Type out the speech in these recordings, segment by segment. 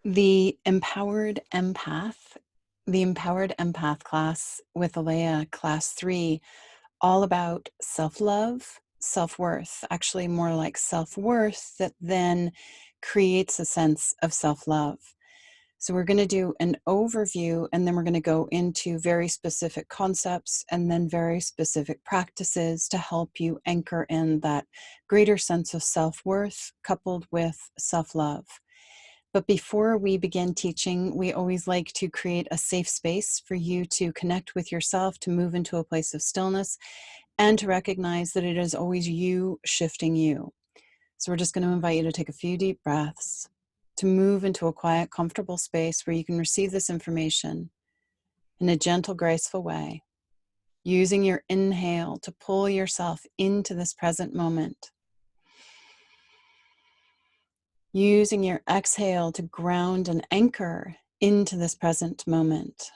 The Empowered Empath, the Empowered Empath class with Aleya, class 3, all about self-love, self-worth, actually more like self-worth that then creates a sense of self-love. So we're going to do an overview, and then we're going to go into very specific concepts and then very specific practices to help you anchor in that greater sense of self-worth coupled with self-love. But before we begin teaching, we always like to create a safe space for you to connect with yourself, to move into a place of stillness, and to recognize that it is always you shifting you. So we're just going to invite you to take a few deep breaths, to move into a quiet, comfortable space where you can receive this information in a gentle, graceful way, using your inhale to pull yourself into this present moment. Using your exhale to ground and anchor into this present moment.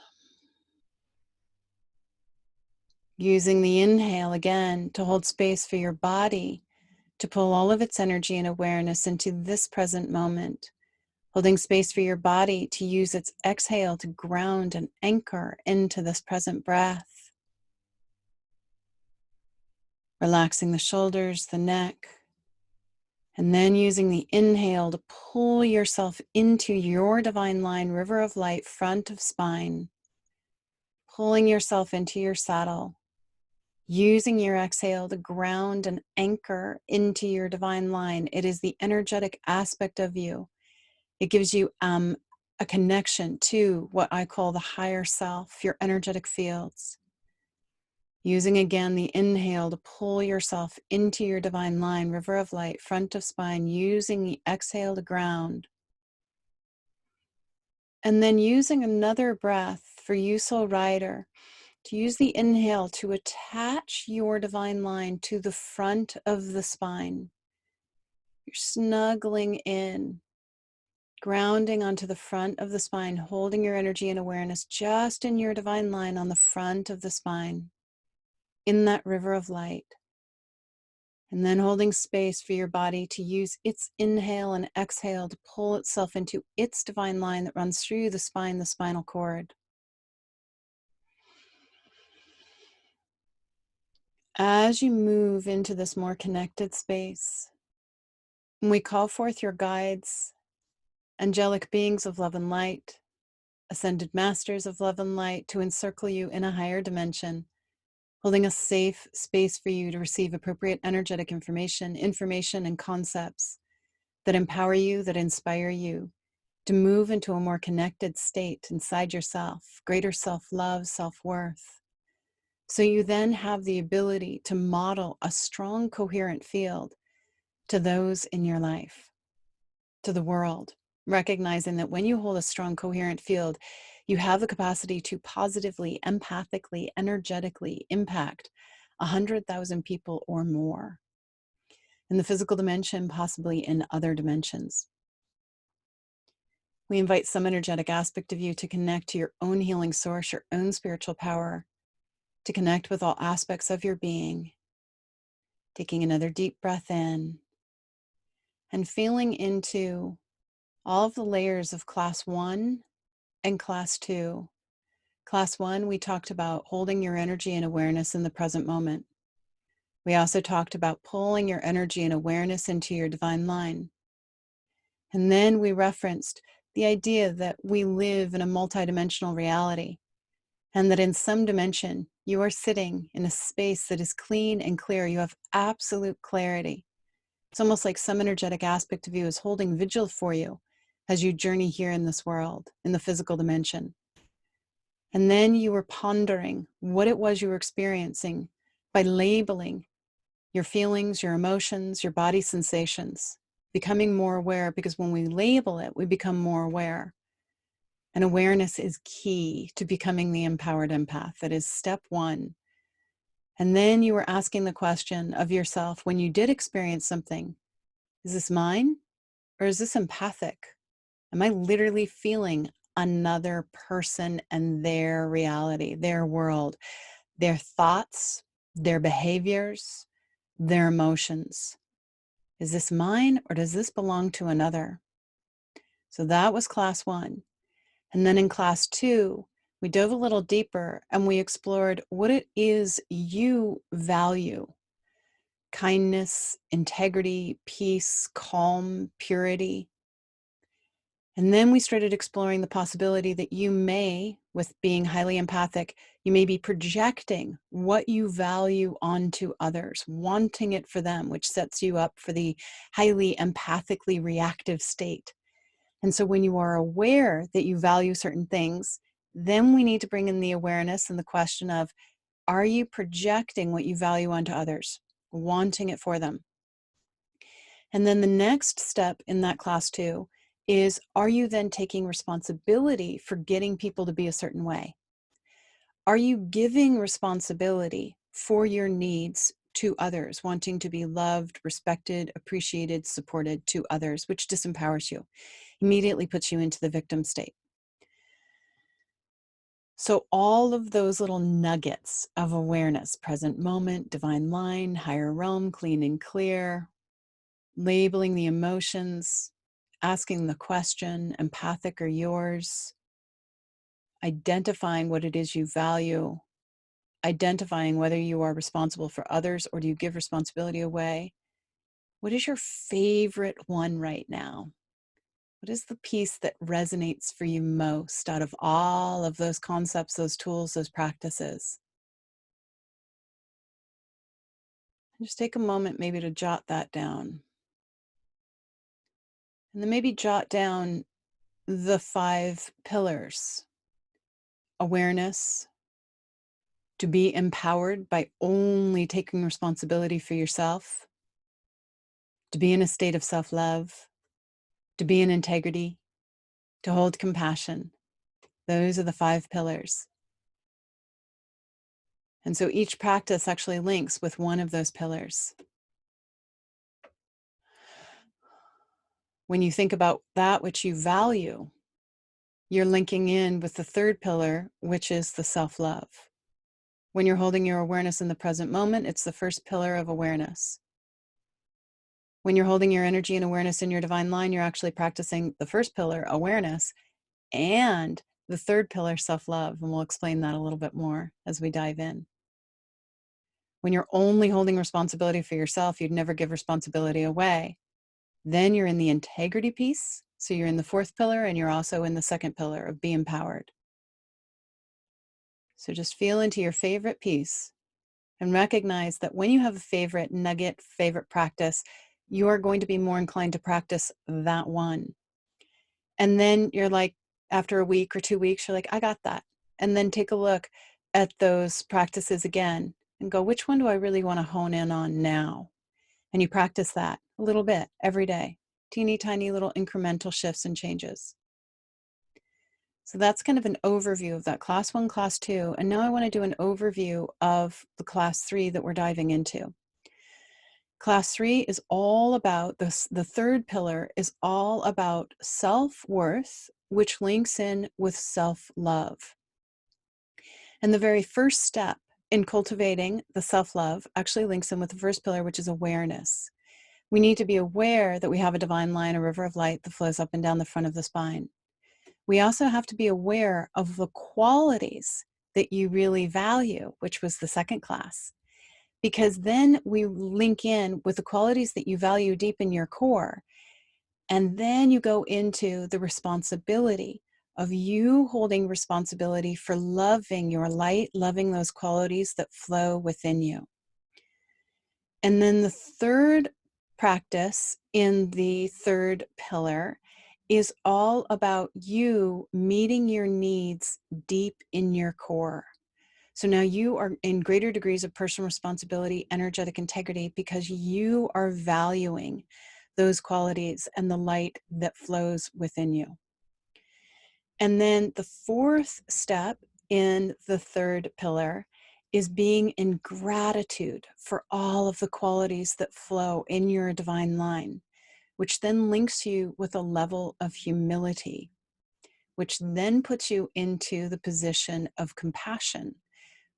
Using the inhale again to hold space for your body to pull all of its energy and awareness into this present moment. Holding space for your body to use its exhale to ground and anchor into this present breath. Relaxing the shoulders, the neck, and then using the inhale to pull yourself into your divine line, river of light, front of spine. Pulling yourself into your saddle. Using your exhale to ground and anchor into your divine line. It is the energetic aspect of you. It gives you a connection to what I call the higher self, your energetic fields. Using again the inhale to pull yourself into your divine line, river of light, front of spine, using the exhale to ground. And then using another breath for you, soul rider, to use the inhale to attach your divine line to the front of the spine. You're snuggling in, grounding onto the front of the spine, holding your energy and awareness just in your divine line on the front of the spine, in that river of light. And then holding space for your body to use its inhale and exhale to pull itself into its divine line that runs through the spine, the spinal cord. As you move into this more connected space, we call forth your guides, angelic beings of love and light, ascended masters of love and light to encircle you in a higher dimension, holding a safe space for you to receive appropriate energetic information and concepts that empower you, that inspire you to move into a more connected state inside yourself, greater self-love, self-worth. So you then have the ability to model a strong, coherent field to those in your life, to the world, recognizing that when you hold a strong, coherent field, you have the capacity to positively, empathically, energetically impact 100,000 people or more in the physical dimension, possibly in other dimensions. We invite some energetic aspect of you to connect to your own healing source, your own spiritual power, to connect with all aspects of your being. Taking another deep breath in and feeling into all of the layers of class 1 and class 2. Class 1, we talked about holding your energy and awareness in the present moment. We also talked about pulling your energy and awareness into your divine line. And then we referenced the idea that we live in a multidimensional reality, and that in some dimension, you are sitting in a space that is clean and clear. You have absolute clarity. It's almost like some energetic aspect of you is holding vigil for you as you journey here in this world, in the physical dimension. And then you were pondering what it was you were experiencing by labeling your feelings, your emotions, your body sensations, becoming more aware, because when we label it, we become more aware. And awareness is key to becoming the empowered empath. That is step 1. And then you were asking the question of yourself, when you did experience something, is this mine or is this empathic? Am I literally feeling another person and their reality, their world, their thoughts, their behaviors, their emotions? Is this mine or does this belong to another? So that was class 1. And then in class 2, we dove a little deeper and we explored what it is you value: kindness, integrity, peace, calm, purity. And then we started exploring the possibility that you may, with being highly empathic, you may be projecting what you value onto others, wanting it for them, which sets you up for the highly empathically reactive state. And so when you are aware that you value certain things, then we need to bring in the awareness and the question of, are you projecting what you value onto others, wanting it for them? And then the next step in that class 2 is, are you then taking responsibility for getting people to be a certain way? Are you giving responsibility for your needs to others, wanting to be loved, respected, appreciated, supported to others, which disempowers you, immediately puts you into the victim state? So all of those little nuggets of awareness, present moment, divine line, higher realm, clean and clear, labeling the emotions, asking the question, empathic or yours, identifying what it is you value, identifying whether you are responsible for others or do you give responsibility away. What is your favorite one right now? What is the piece that resonates for you most out of all of those concepts, those tools, those practices? And just take a moment maybe to jot that down. And then maybe jot down the 5 pillars: awareness, to be empowered by only taking responsibility for yourself, to be in a state of self-love, to be in integrity, to hold compassion. Those are the 5 pillars. And so each practice actually links with one of those pillars. When you think about that which you value, you're linking in with the 3rd pillar, which is the self-love. When you're holding your awareness in the present moment, it's the 1st pillar of awareness. When you're holding your energy and awareness in your divine line, you're actually practicing the 1st pillar, awareness, and the 3rd pillar, self-love. And we'll explain that a little bit more as we dive in. When you're only holding responsibility for yourself, you'd never give responsibility away. Then you're in the integrity piece. So you're in the 4th pillar and you're also in the 2nd pillar of be empowered. So just feel into your favorite piece and recognize that when you have a favorite nugget, favorite practice, you are going to be more inclined to practice that one. And then you're like, after a week or 2 weeks, you're like, I got that. And then take a look at those practices again and go, which one do I really want to hone in on now? And you practice that a little bit every day, teeny tiny little incremental shifts and changes. So that's kind of an overview of that class 1, class 2. And now I want to do an overview of the class 3 that we're diving into. Class 3 is all about this. The 3rd pillar is all about self-worth, which links in with self-love. And the very first step in cultivating the self-love actually links in with the 1st pillar, which is awareness. We need to be aware that we have a divine line, a river of light that flows up and down the front of the spine. We also have to be aware of the qualities that you really value, which was the 2nd class, because then we link in with the qualities that you value deep in your core. And then you go into the responsibility of you holding responsibility for loving your light, loving those qualities that flow within you. And then the 3rd practice in the 3rd pillar is all about you meeting your needs deep in your core. So now you are in greater degrees of personal responsibility, energetic integrity, because you are valuing those qualities and the light that flows within you. And then the 4th step in the 3rd pillar is being in gratitude for all of the qualities that flow in your divine line, which then links you with a level of humility, which then puts you into the position of compassion,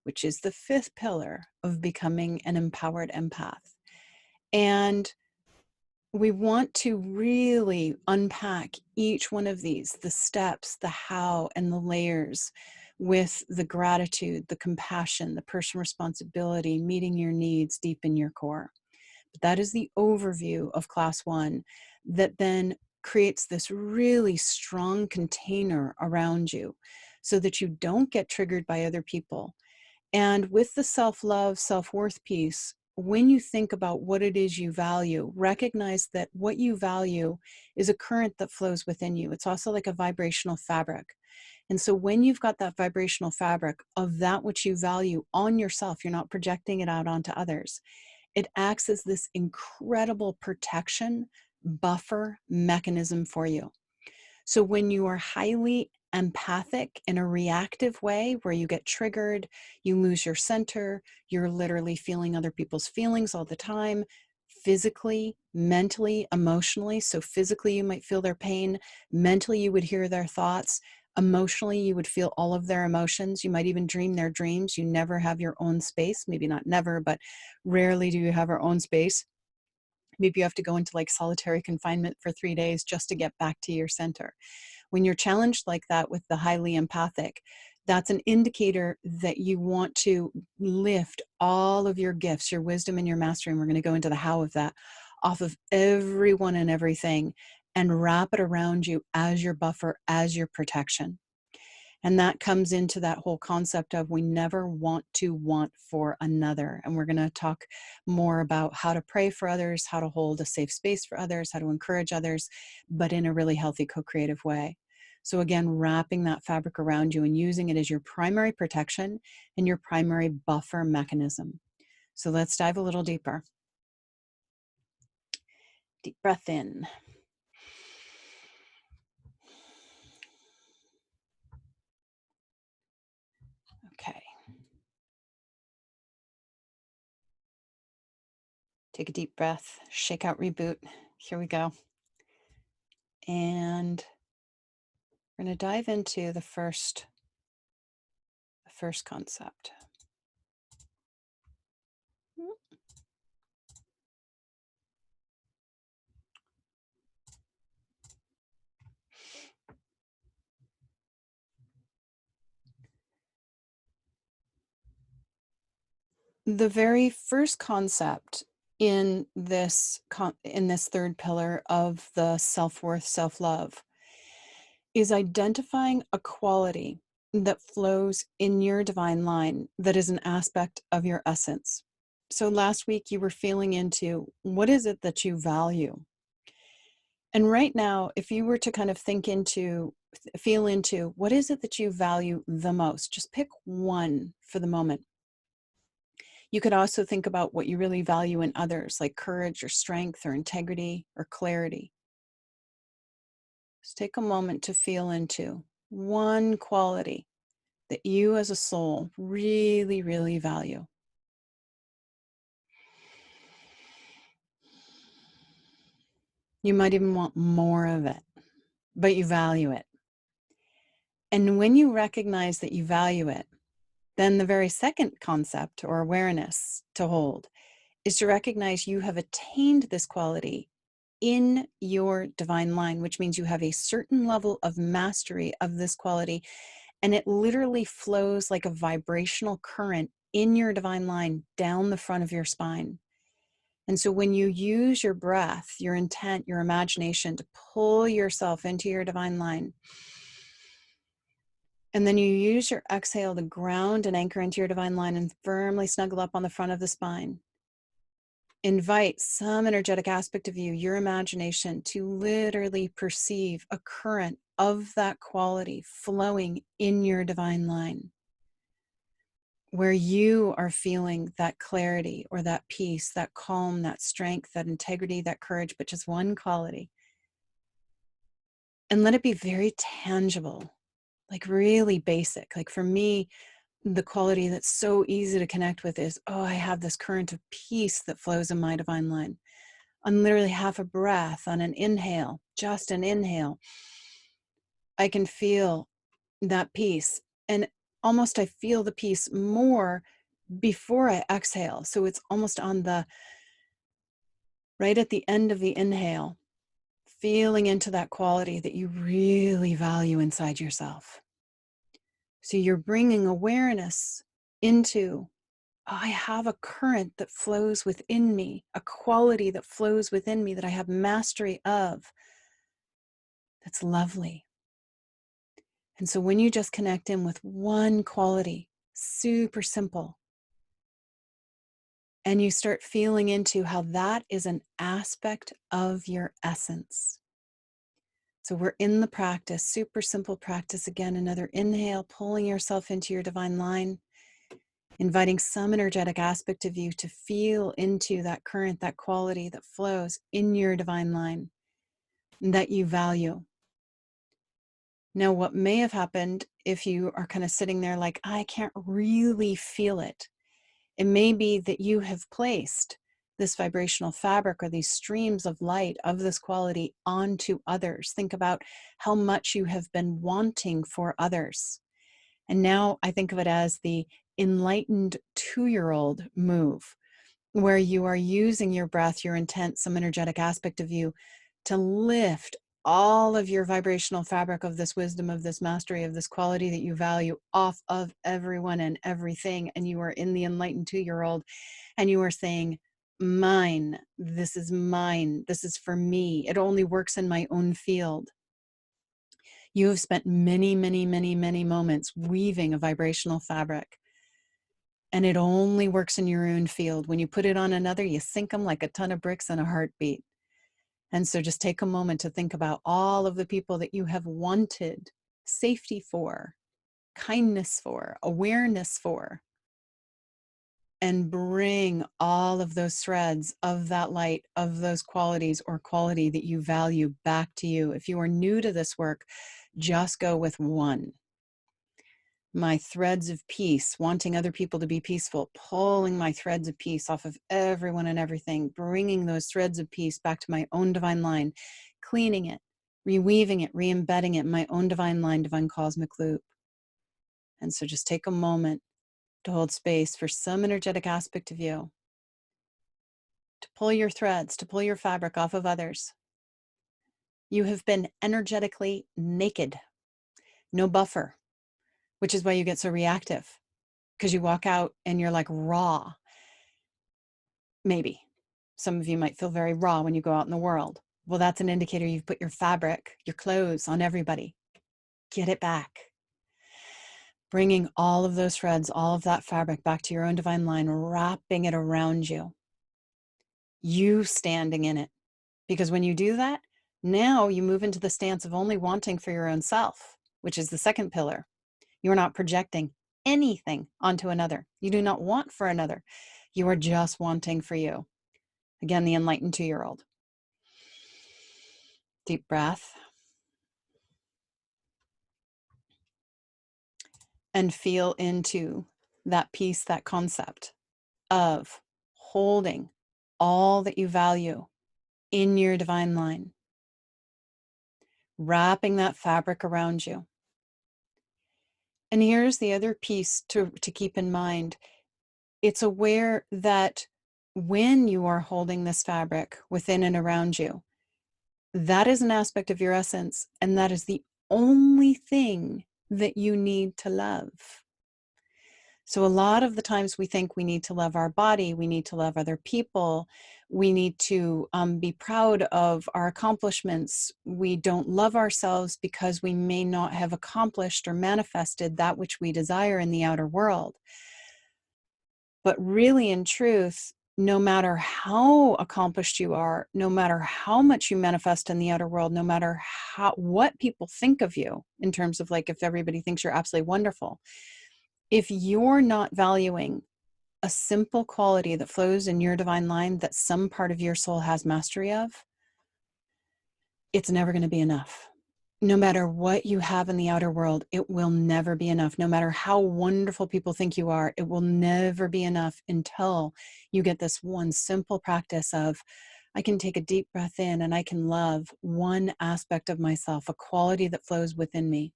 which is the 5th pillar of becoming an empowered empath. And we want to really unpack each one of these, the steps, the how, and the layers, with the gratitude, the compassion, the personal responsibility, meeting your needs deep in your core. But that is the overview of class 1 that then creates this really strong container around you so that you don't get triggered by other people. And with the self-love, self-worth piece, when you think about what it is you value, recognize that what you value is a current that flows within you. It's also like a vibrational fabric. And so when you've got that vibrational fabric of that which you value on yourself, you're not projecting it out onto others. It acts as this incredible protection buffer mechanism for you. So when you are highly empathic in a reactive way, where you get triggered, you lose your center, you're literally feeling other people's feelings all the time, physically, mentally, emotionally. So physically, you might feel their pain. Mentally, you would hear their thoughts. Emotionally, you would feel all of their emotions. You might even dream their dreams. You never have your own space. Maybe not never, but rarely do you have our own space. Maybe you have to go into like solitary confinement for 3 days just to get back to your center. When you're challenged like that with the highly empathic, that's an indicator that you want to lift all of your gifts, your wisdom and your mastery, and we're going to go into the how of that, off of everyone and everything, and wrap it around you as your buffer, as your protection. And that comes into that whole concept of we never want to want for another. And we're going to talk more about how to pray for others, how to hold a safe space for others, how to encourage others, but in a really healthy, co-creative way. So again, wrapping that fabric around you and using it as your primary protection and your primary buffer mechanism. So let's dive a little deeper. Deep breath in. Okay. Take a deep breath, shake out, reboot. Here we go. And we're going to dive into the first concept. The very first concept in this third pillar of the self-worth, self-love is identifying a quality that flows in your divine line that is an aspect of your essence. So last week you were feeling into what is it that you value? And right now, if you were to kind of feel into what is it that you value the most, just pick one for the moment. You could also think about what you really value in others, like courage or strength or integrity or clarity. Just take a moment to feel into one quality that you as a soul really, really value. You might even want more of it, but you value it. And when you recognize that you value it, then the very second concept or awareness to hold is to recognize you have attained this quality in your divine line, which means you have a certain level of mastery of this quality, and it literally flows like a vibrational current in your divine line down the front of your spine. And so when you use your breath, your intent, your imagination to pull yourself into your divine line, and then you use your exhale to ground and anchor into your divine line and firmly snuggle up on the front of the spine. Invite some energetic aspect of you, your imagination, to literally perceive a current of that quality flowing in your divine line, where you are feeling that clarity or that peace, that calm, that strength, that integrity, that courage, but just one quality. And let it be very tangible, like really basic. Like for me, the quality that's so easy to connect with is, oh, I have this current of peace that flows in my divine line. On literally half a breath, on an inhale, just an inhale, I can feel that peace. And almost I feel the peace more before I exhale. So it's almost on the right at the end of the inhale, feeling into that quality that you really value inside yourself. So you're bringing awareness into, I have a current that flows within me, a quality that flows within me that I have mastery of. That's lovely. And so when you just connect in with one quality, super simple, and you start feeling into how that is an aspect of your essence. So we're in the practice, super simple practice. Again, another inhale, pulling yourself into your divine line, inviting some energetic aspect of you to feel into that current, that quality that flows in your divine line that you value. Now, what may have happened if you are kind of sitting there like, I can't really feel it. It may be that you have placed this vibrational fabric or these streams of light of this quality onto others. Think about how much you have been wanting for others. And now I think of it as the enlightened 2-year-old move, where you are using your breath, your intent, some energetic aspect of you to lift all of your vibrational fabric of this wisdom, of this mastery, of this quality that you value off of everyone and everything. And you are in the enlightened 2-year-old and you are saying, mine, this is mine, this is for me. It only works in my own field. You have spent many, many, many, many moments weaving a vibrational fabric. And it only works in your own field. When you put it on another, you sink them like a ton of bricks in a heartbeat. And so just take a moment to think about all of the people that you have wanted safety for, kindness for, awareness for, and bring all of those threads of that light, of those qualities or quality that you value back to you. If you are new to this work, just go with one. My threads of peace, wanting other people to be peaceful, pulling my threads of peace off of everyone and everything, bringing those threads of peace back to my own divine line, cleaning it, reweaving it, re-embedding it in my own divine line, divine cosmic loop. And so just take a moment to hold space for some energetic aspect of you, to pull your threads, to pull your fabric off of others. You have been energetically naked, no buffer, which is why you get so reactive, because you walk out and you're like raw. Maybe some of you might feel very raw when you go out in the world. Well, that's an indicator you've put your fabric, your clothes on everybody. Get it back. Bringing all of those threads, all of that fabric back to your own divine line, wrapping it around you. You standing in it. Because when you do that, now you move into the stance of only wanting for your own self, which is the second pillar. You're not projecting anything onto another. You do not want for another. You are just wanting for you. Again, the enlightened 2-year-old. Deep breath. And feel into that piece, that concept of holding all that you value in your divine line, wrapping that fabric around you. And here's the other piece to keep in mind. It's aware that when you are holding this fabric within and around you, that is an aspect of your essence, and that is the only thing that you need to love. So a lot of the times we think we need to love our body, we need to love other people, we need to be proud of our accomplishments. We don't love ourselves because we may not have accomplished or manifested that which we desire in the outer world. But really, in truth, no matter how accomplished you are, no matter how much you manifest in the outer world, no matter what people think of you in terms of like if everybody thinks you're absolutely wonderful, if you're not valuing a simple quality that flows in your divine line that some part of your soul has mastery of, it's never going to be enough. No matter what you have in the outer world, it will never be enough. No matter how wonderful people think you are, it will never be enough until you get this one simple practice of, I can take a deep breath in and I can love one aspect of myself, a quality that flows within me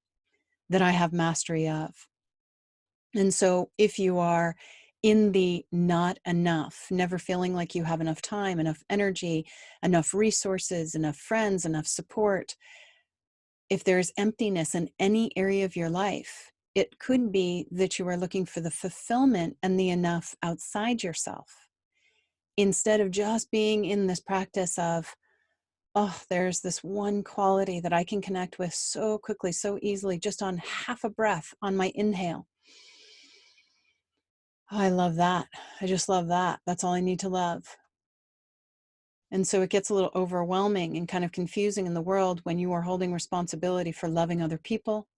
that I have mastery of. And so if you are in the not enough, never feeling like you have enough time, enough energy, enough resources, enough friends, enough support, if there's emptiness in any area of your life, it could be that you are looking for the fulfillment and the enough outside yourself, instead of just being in this practice of, oh, there's this one quality that I can connect with so quickly, so easily, just on half a breath on my inhale. Oh, I love that. I just love that. That's all I need to love. And so it gets a little overwhelming and kind of confusing in the world when you are holding responsibility for loving other people,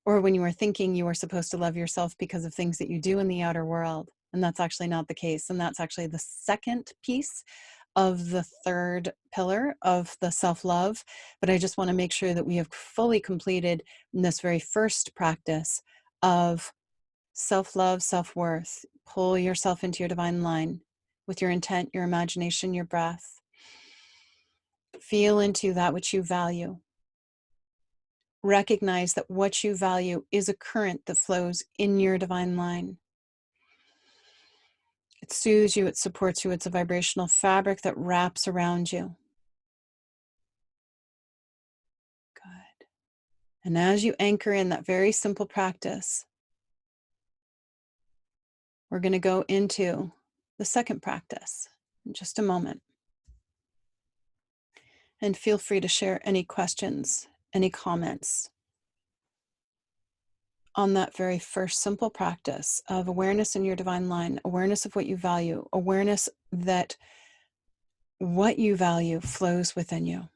or when you are thinking you are supposed to love yourself because of things that you do in the outer world. And that's actually not the case. And that's actually the second piece of the third pillar of the self-love. But I just want to make sure that we have fully completed this very first practice of self-love, self-worth. Pull yourself into your divine line with your intent, your imagination, your breath. Feel into that which you value. Recognize that what you value is a current that flows in your divine line. It soothes you, it supports you, it's a vibrational fabric that wraps around you. Good. And as you anchor in that very simple practice, we're going to go into the second practice in just a moment. And feel free to share any questions, any comments on that very first simple practice of awareness in your divine line, awareness of what you value, awareness that what you value flows within you.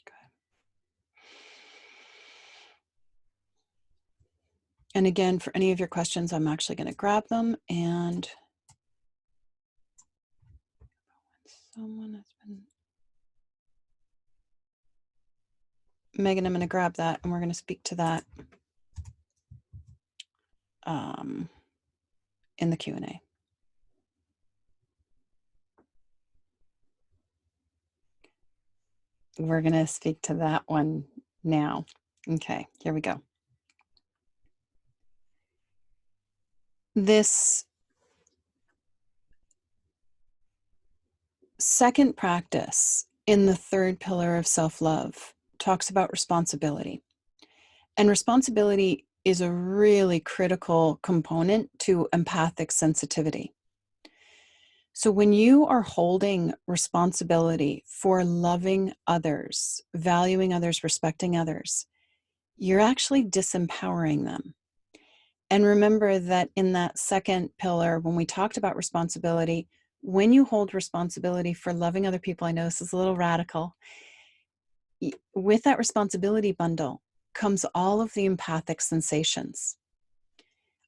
Okay. And again, for any of your questions, I'm actually going to grab them, and someone has been... Megan, I'm going to grab that and we're going to speak to that in the Q&A. We're going to speak to that one now. Okay, here we go. This second practice in the third pillar of self-love talks about responsibility. And responsibility is a really critical component to empathic sensitivity. So when you are holding responsibility for loving others, valuing others, respecting others, you're actually disempowering them. And remember that in that second pillar, when we talked about responsibility, when you hold responsibility for loving other people, I know this is a little radical, with that responsibility bundle comes all of the empathic sensations,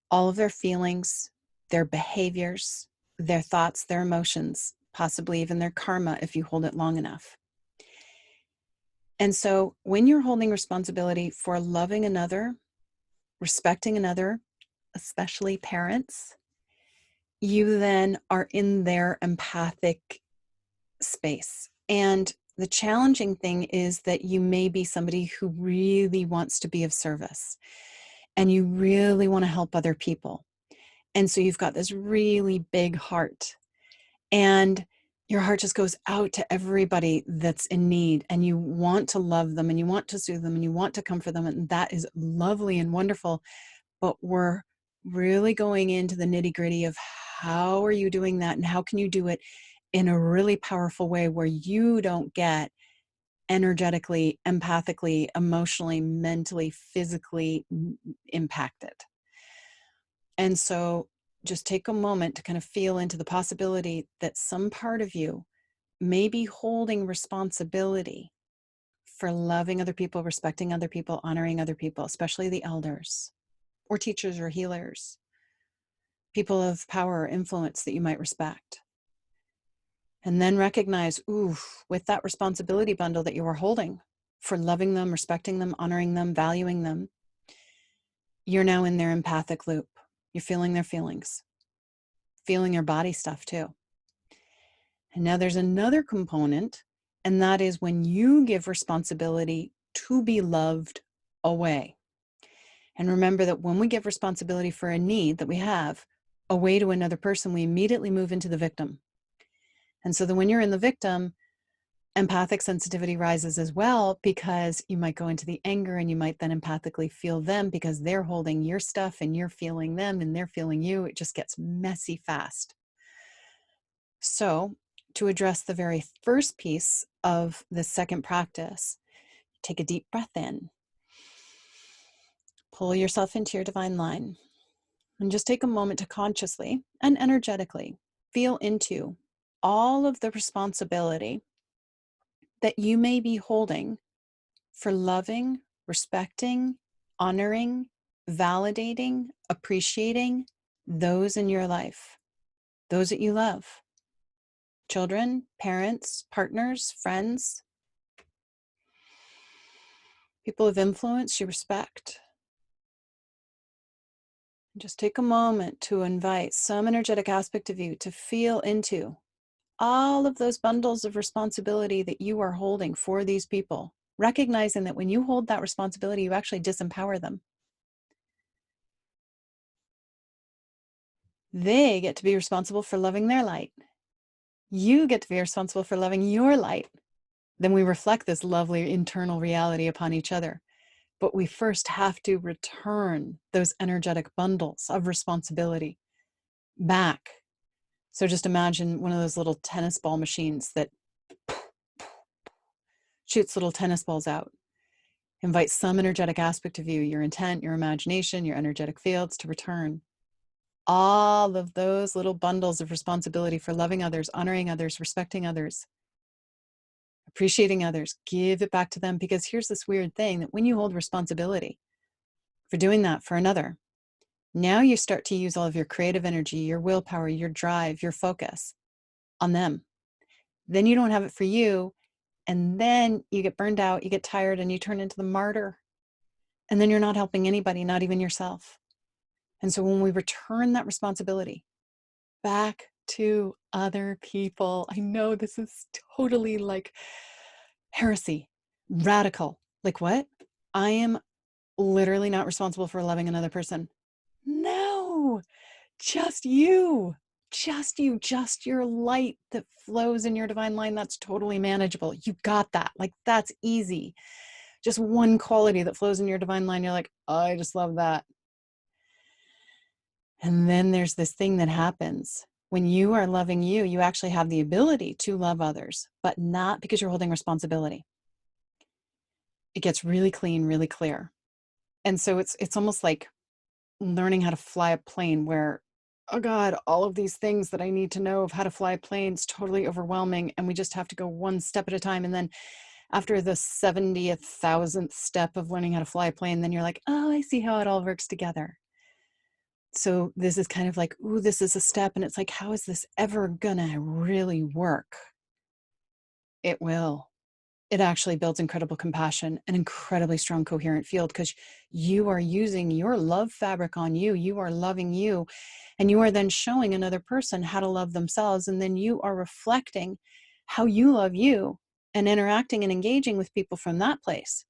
all of their feelings, their behaviors, their thoughts, their emotions, possibly even their karma if you hold it long enough. And so when you're holding responsibility for loving another, respecting another, especially parents, you then are in their empathic space. And the challenging thing is that you may be somebody who really wants to be of service and you really want to help other people. And so you've got this really big heart and your heart just goes out to everybody that's in need, and you want to love them and you want to soothe them and you want to comfort them. And that is lovely and wonderful. But we're really going into the nitty-gritty of how are you doing that and how can you do it in a really powerful way where you don't get energetically, empathically, emotionally, mentally, physically impacted. And so just take a moment to kind of feel into the possibility that some part of you may be holding responsibility for loving other people, respecting other people, honoring other people, especially the elders or teachers or healers, people of power or influence that you might respect. And then recognize, ooh, with that responsibility bundle that you are holding for loving them, respecting them, honoring them, valuing them, you're now in their empathic loop. You're feeling their feelings, feeling your body stuff too. And now there's another component, and that is when you give responsibility to be loved away. And remember that when we give responsibility for a need that we have away to another person, we immediately move into the victim. And so then when you're in the victim, empathic sensitivity rises as well, because you might go into the anger and you might then empathically feel them because they're holding your stuff and you're feeling them and they're feeling you. It just gets messy fast. So to address the very first piece of the second practice, take a deep breath in, pull yourself into your divine line, and just take a moment to consciously and energetically feel into all of the responsibility that you may be holding for loving, respecting, honoring, validating, appreciating those in your life, those that you love, children, parents, partners, friends, people of influence you respect. Just take a moment to invite some energetic aspect of you to feel into all of those bundles of responsibility that you are holding for these people, recognizing that when you hold that responsibility, you actually disempower them. They get to be responsible for loving their light. You get to be responsible for loving your light. Then we reflect this lovely internal reality upon each other. But we first have to return those energetic bundles of responsibility back. So just imagine one of those little tennis ball machines that shoots little tennis balls out. Invite some energetic aspect of you, your intent, your imagination, your energetic fields to return all of those little bundles of responsibility for loving others, honoring others, respecting others, appreciating others. Give it back to them, because here's this weird thing that when you hold responsibility for doing that for another, now you start to use all of your creative energy, your willpower, your drive, your focus on them. Then you don't have it for you. And then you get burned out, you get tired, and you turn into the martyr. And then you're not helping anybody, not even yourself. And so when we return that responsibility back to other people, I know this is totally like heresy, radical. Like what? I am literally not responsible for loving another person. No, just you. Just you, just your light that flows in your divine line. That's totally manageable. You got that. Like, that's easy. Just one quality that flows in your divine line. You're like, oh, I just love that. And then there's this thing that happens. When you are loving you, you actually have the ability to love others, but not because you're holding responsibility. It gets really clean, really clear. And so it's almost like learning how to fly a plane where, oh God, all of these things that I need to know of how to fly a plane is totally overwhelming. And we just have to go one step at a time. And then after the 70th, 1000th step of learning how to fly a plane, then you're like, oh, I see how it all works together. So this is kind of like, ooh, this is a step. And it's like, how is this ever gonna really work? It will. It actually builds incredible compassion, an incredibly strong, coherent field, because you are using your love fabric on you. You are loving you, and you are then showing another person how to love themselves. And then you are reflecting how you love you and interacting and engaging with people from that place.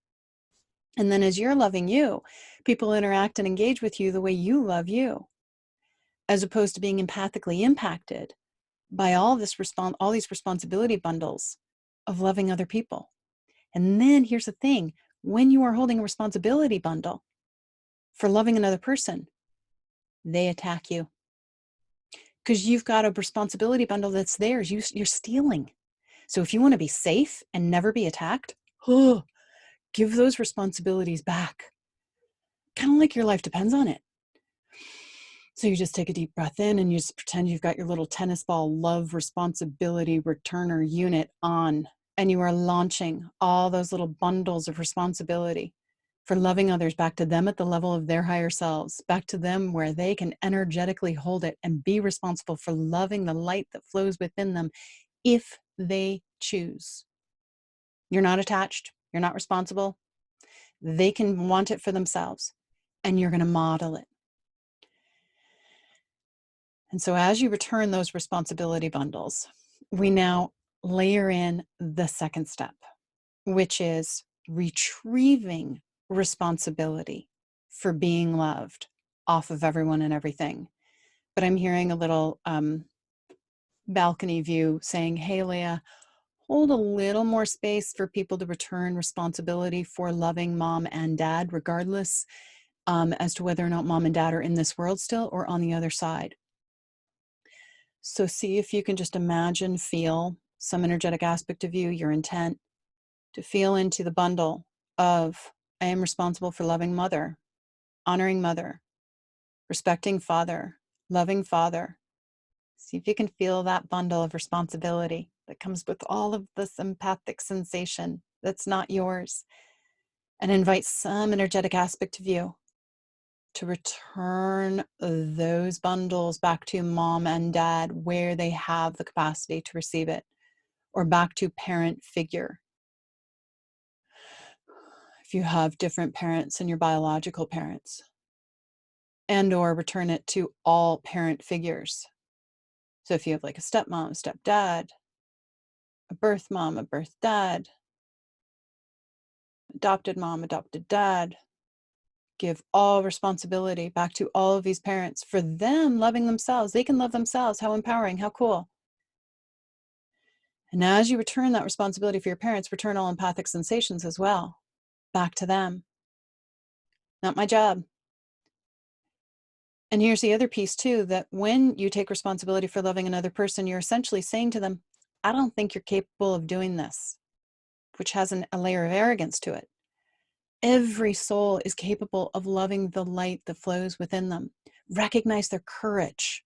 And then as you're loving you, people interact and engage with you the way you love you, as opposed to being empathically impacted by all these responsibility bundles of loving other people. And then here's the thing, when you are holding a responsibility bundle for loving another person, they attack you because you've got a responsibility bundle that's theirs. You're stealing. So if you want to be safe and never be attacked, give those responsibilities back. Kind of like your life depends on it. So you just take a deep breath in and you just pretend you've got your little tennis ball love responsibility returner unit on, and you are launching all those little bundles of responsibility for loving others back to them at the level of their higher selves, back to them where they can energetically hold it and be responsible for loving the light that flows within them if they choose. You're not attached. You're not responsible. They can want it for themselves, and you're going to model it. And so as you return those responsibility bundles, we now layer in the second step, which is retrieving responsibility for being loved off of everyone and everything. But I'm hearing a little balcony view saying, hey, Leah, hold a little more space for people to return responsibility for loving mom and dad, regardless as to whether or not mom and dad are in this world still or on the other side. So see if you can just imagine, feel some energetic aspect of you, your intent, to feel into the bundle of, I am responsible for loving mother, honoring mother, respecting father, loving father. See if you can feel that bundle of responsibility that comes with all of this empathic sensation that's not yours, and invite some energetic aspect of you to return those bundles back to mom and dad where they have the capacity to receive it, or back to parent figure. If you have different parents than your biological parents, and or return it to all parent figures. So if you have like a stepmom, stepdad, a birth mom, a birth dad, adopted mom, adopted dad, give all responsibility back to all of these parents for them loving themselves. They can love themselves. How empowering, how cool. And as you return that responsibility for your parents, return all empathic sensations as well back to them. Not my job. And here's the other piece too, that when you take responsibility for loving another person, you're essentially saying to them, I don't think you're capable of doing this, which has a layer of arrogance to it. Every soul is capable of loving the light that flows within them. Recognize their courage.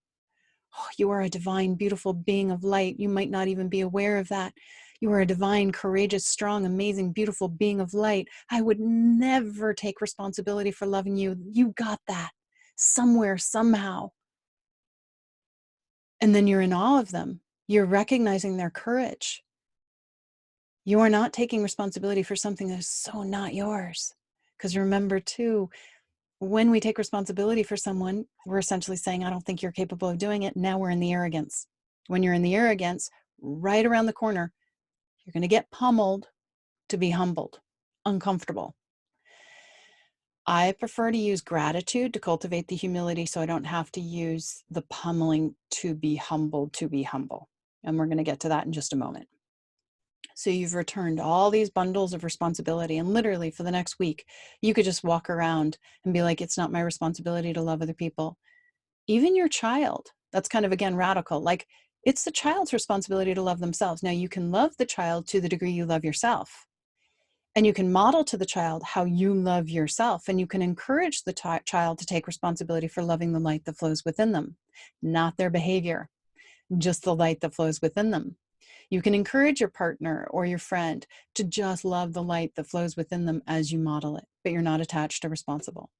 Oh, you are a divine, beautiful being of light. You might not even be aware of that. You are a divine, courageous, strong, amazing, beautiful being of light. I would never take responsibility for loving you. You got that somewhere, somehow. And then you're in awe of them. You're recognizing their courage. You are not taking responsibility for something that is so not yours. Because remember too, when we take responsibility for someone, we're essentially saying, I don't think you're capable of doing it. Now we're in the arrogance. When you're in the arrogance, right around the corner, you're going to get pummeled to be humbled, uncomfortable. I prefer to use gratitude to cultivate the humility so I don't have to use the pummeling to be humbled to be humble. And we're going to get to that in just a moment. So you've returned all these bundles of responsibility, and literally for the next week, you could just walk around and be like, it's not my responsibility to love other people. Even your child, that's kind of, again, radical. Like, it's the child's responsibility to love themselves. Now, you can love the child to the degree you love yourself. And you can model to the child how you love yourself. And you can encourage the child to take responsibility for loving the light that flows within them, not their behavior, just the light that flows within them. You can encourage your partner or your friend to just love the light that flows within them as you model it, but you're not attached or responsible.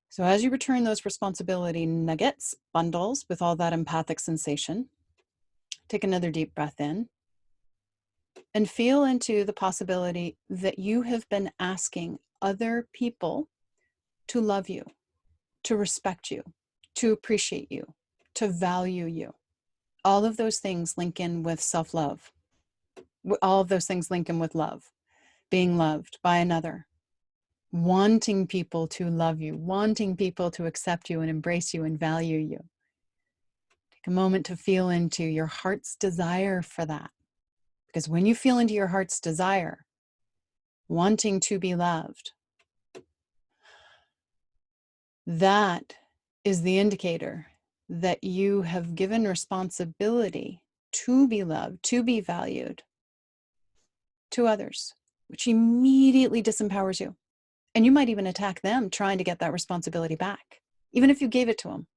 So as you return those responsibility nuggets, bundles with all that empathic sensation, take another deep breath in and feel into the possibility that you have been asking other people to love you, to respect you, to appreciate you, to value you. All of those things link in with self-love. All of those things link in with love, being loved by another, wanting people to love you, wanting people to accept you and embrace you and value you. Take a moment to feel into your heart's desire for that. Because when you feel into your heart's desire, wanting to be loved, that is the indicator that you have given responsibility to be loved, to be valued to others, which immediately disempowers you. And you might even attack them trying to get that responsibility back, even if you gave it to them.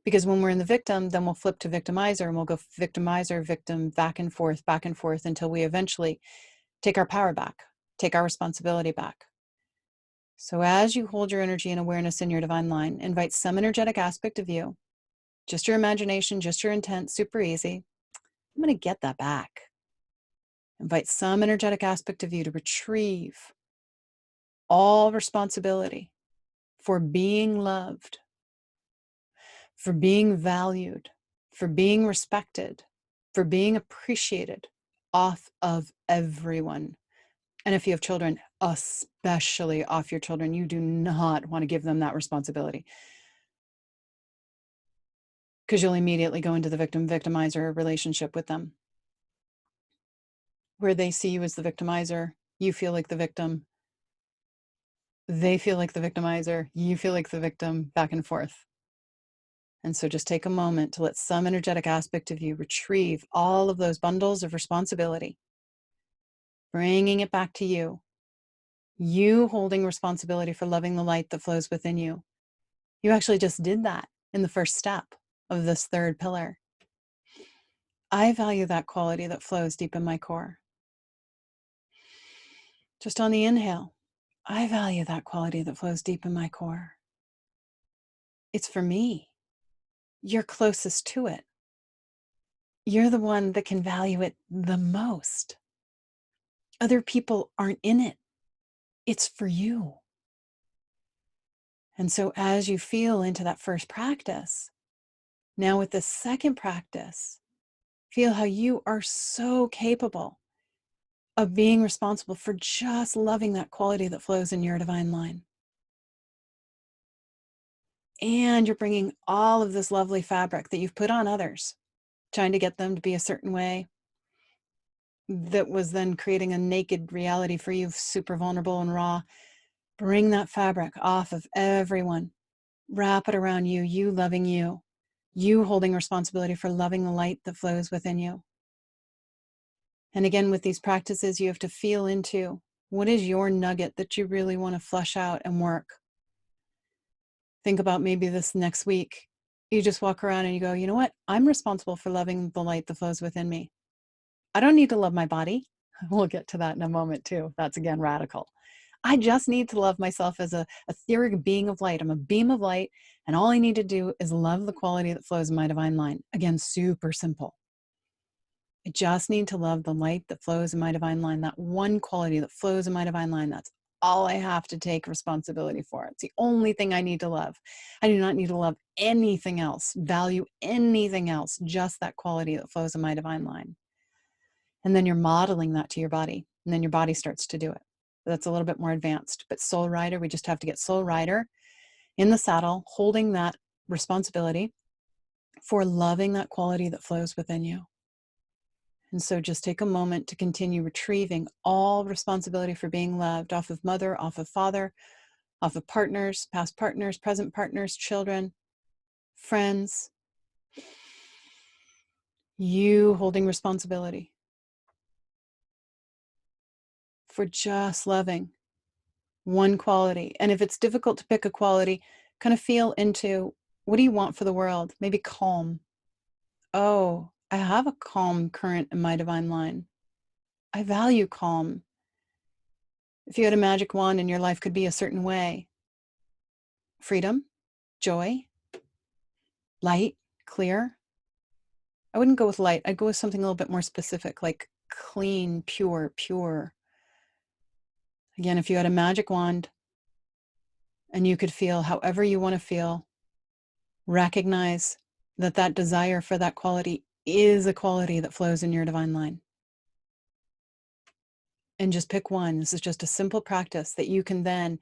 Because when we're in the victim, then we'll flip to victimizer and we'll go victimizer, victim, back and forth until we eventually take our power back, take our responsibility back. So as you hold your energy and awareness in your divine line, invite some energetic aspect of you, just your imagination, just your intent, super easy. I'm going to get that back. Invite some energetic aspect of you to retrieve all responsibility for being loved, for being valued, for being respected, for being appreciated off of everyone. And if you have children, especially off your children. You do not want to give them that responsibility, because you'll immediately go into the victim-victimizer relationship with them, where they see you as the victimizer, you feel like the victim, they feel like the victimizer, you feel like the victim, back and forth. And so just take a moment to let some energetic aspect of you retrieve all of those bundles of responsibility, bringing it back to you. You holding responsibility for loving the light that flows within you. You actually just did that in the first step of this third pillar. I value that quality that flows deep in my core. Just on the inhale, I value that quality that flows deep in my core. It's for me. You're closest to it. You're the one that can value it the most. Other people aren't in it. It's for you. And so as you feel into that first practice, now with the second practice, feel how you are so capable of being responsible for just loving that quality that flows in your divine line. And you're bringing all of this lovely fabric that you've put on others, trying to get them to be a certain way, that was then creating a naked reality for you, super vulnerable and raw. Bring that fabric off of everyone. Wrap it around you, you loving you holding responsibility for loving the light that flows within you. And again, with these practices, you have to feel into what is your nugget that you really want to flush out and work. Think about maybe this next week, you just walk around and you go, you know what? I'm responsible for loving the light that flows within me. I don't need to love my body. We'll get to that in a moment too. That's again radical. I just need to love myself as a etheric being of light. I'm a beam of light, and all I need to do is love the quality that flows in my divine line. Again, super simple. I just need to love the light that flows in my divine line, that one quality that flows in my divine line. That's all I have to take responsibility for. It's the only thing I need to love. I do not need to love anything else, value anything else, just that quality that flows in my divine line. And then you're modeling that to your body, and then your body starts to do it. That's a little bit more advanced. But Soul Rider, we just have to get Soul Rider in the saddle, holding that responsibility for loving that quality that flows within you. And so just take a moment to continue retrieving all responsibility for being loved off of mother, off of father, off of partners, past partners, present partners, children, friends. You holding responsibility for just loving one quality. And if it's difficult to pick a quality, kind of feel into, what do you want for the world? Maybe calm. Oh, I have a calm current in my divine line. I value calm. If you had a magic wand and your life could be a certain way, freedom, joy, light, clear. I wouldn't go with light. I'd go with something a little bit more specific, like clean, pure. Again, if you had a magic wand and you could feel however you want to feel, recognize that that desire for that quality is a quality that flows in your divine line. And just pick one. This is just a simple practice that you can then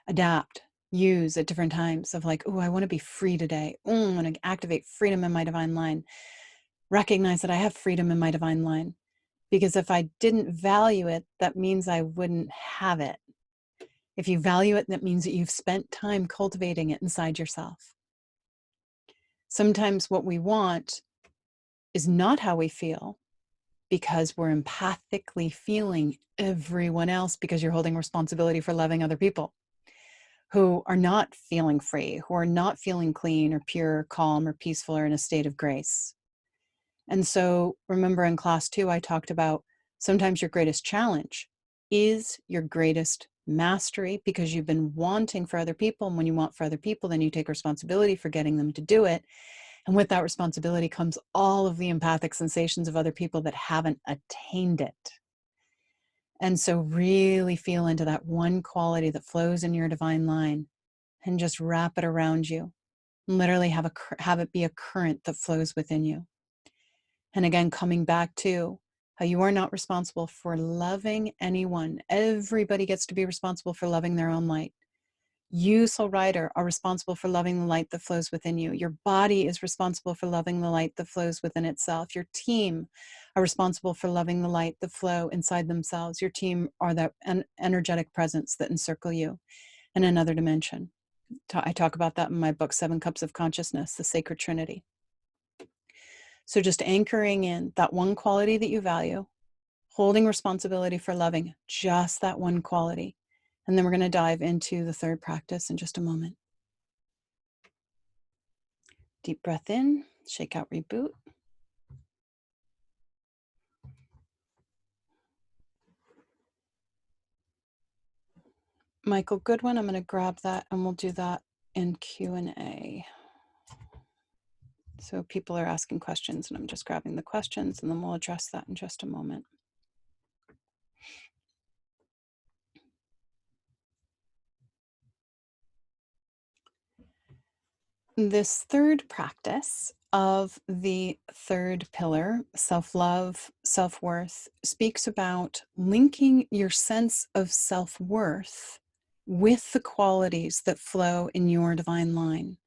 adapt, use at different times of like, oh, I want to be free today. I want to activate freedom in my divine line. Recognize that I have freedom in my divine line. Because if I didn't value it, that means I wouldn't have it. If you value it, that means that you've spent time cultivating it inside yourself. Sometimes what we want is not how we feel, because we're empathically feeling everyone else, because you're holding responsibility for loving other people who are not feeling free, who are not feeling clean or pure, calm or peaceful or in a state of grace. And so remember in class 2, I talked about sometimes your greatest challenge is your greatest mastery, because you've been wanting for other people. And when you want for other people, then you take responsibility for getting them to do it. And with that responsibility comes all of the empathic sensations of other people that haven't attained it. And so really feel into that one quality that flows in your divine line and just wrap it around you. Literally have it be a current that flows within you. And again, coming back to how you are not responsible for loving anyone. Everybody gets to be responsible for loving their own light. You, soul rider, are responsible for loving the light that flows within you. Your body is responsible for loving the light that flows within itself. Your team are responsible for loving the light that flow inside themselves. Your team are that energetic presence that encircle you in another dimension. I talk about that in my book, 7 Cups of Consciousness, the Sacred Trinity. So just anchoring in that one quality that you value, holding responsibility for loving just that one quality. And then we're going to dive into the third practice in just a moment. Deep breath in, shake out, reboot. Michael Goodwin, I'm going to grab that and we'll do that in Q&A. So people are asking questions and I'm just grabbing the questions and then we'll address that in just a moment. This third practice of the third pillar, self-love, self-worth, speaks about linking your sense of self-worth with the qualities that flow in your divine line.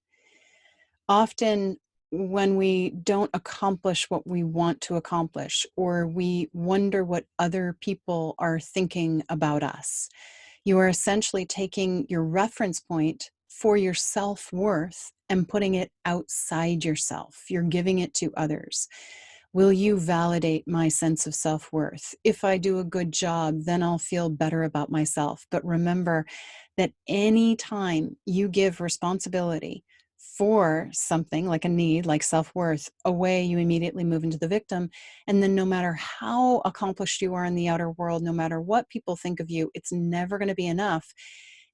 Often when we don't accomplish what we want to accomplish, or we wonder what other people are thinking about us, you are essentially taking your reference point for your self-worth and putting it outside yourself. You're giving it to others. Will you validate my sense of self-worth? If I do a good job, then I'll feel better about myself. But remember that any time you give responsibility for something like a need, like self-worth, away, you immediately move into the victim. And then no matter how accomplished you are in the outer world, no matter what people think of you, it's never going to be enough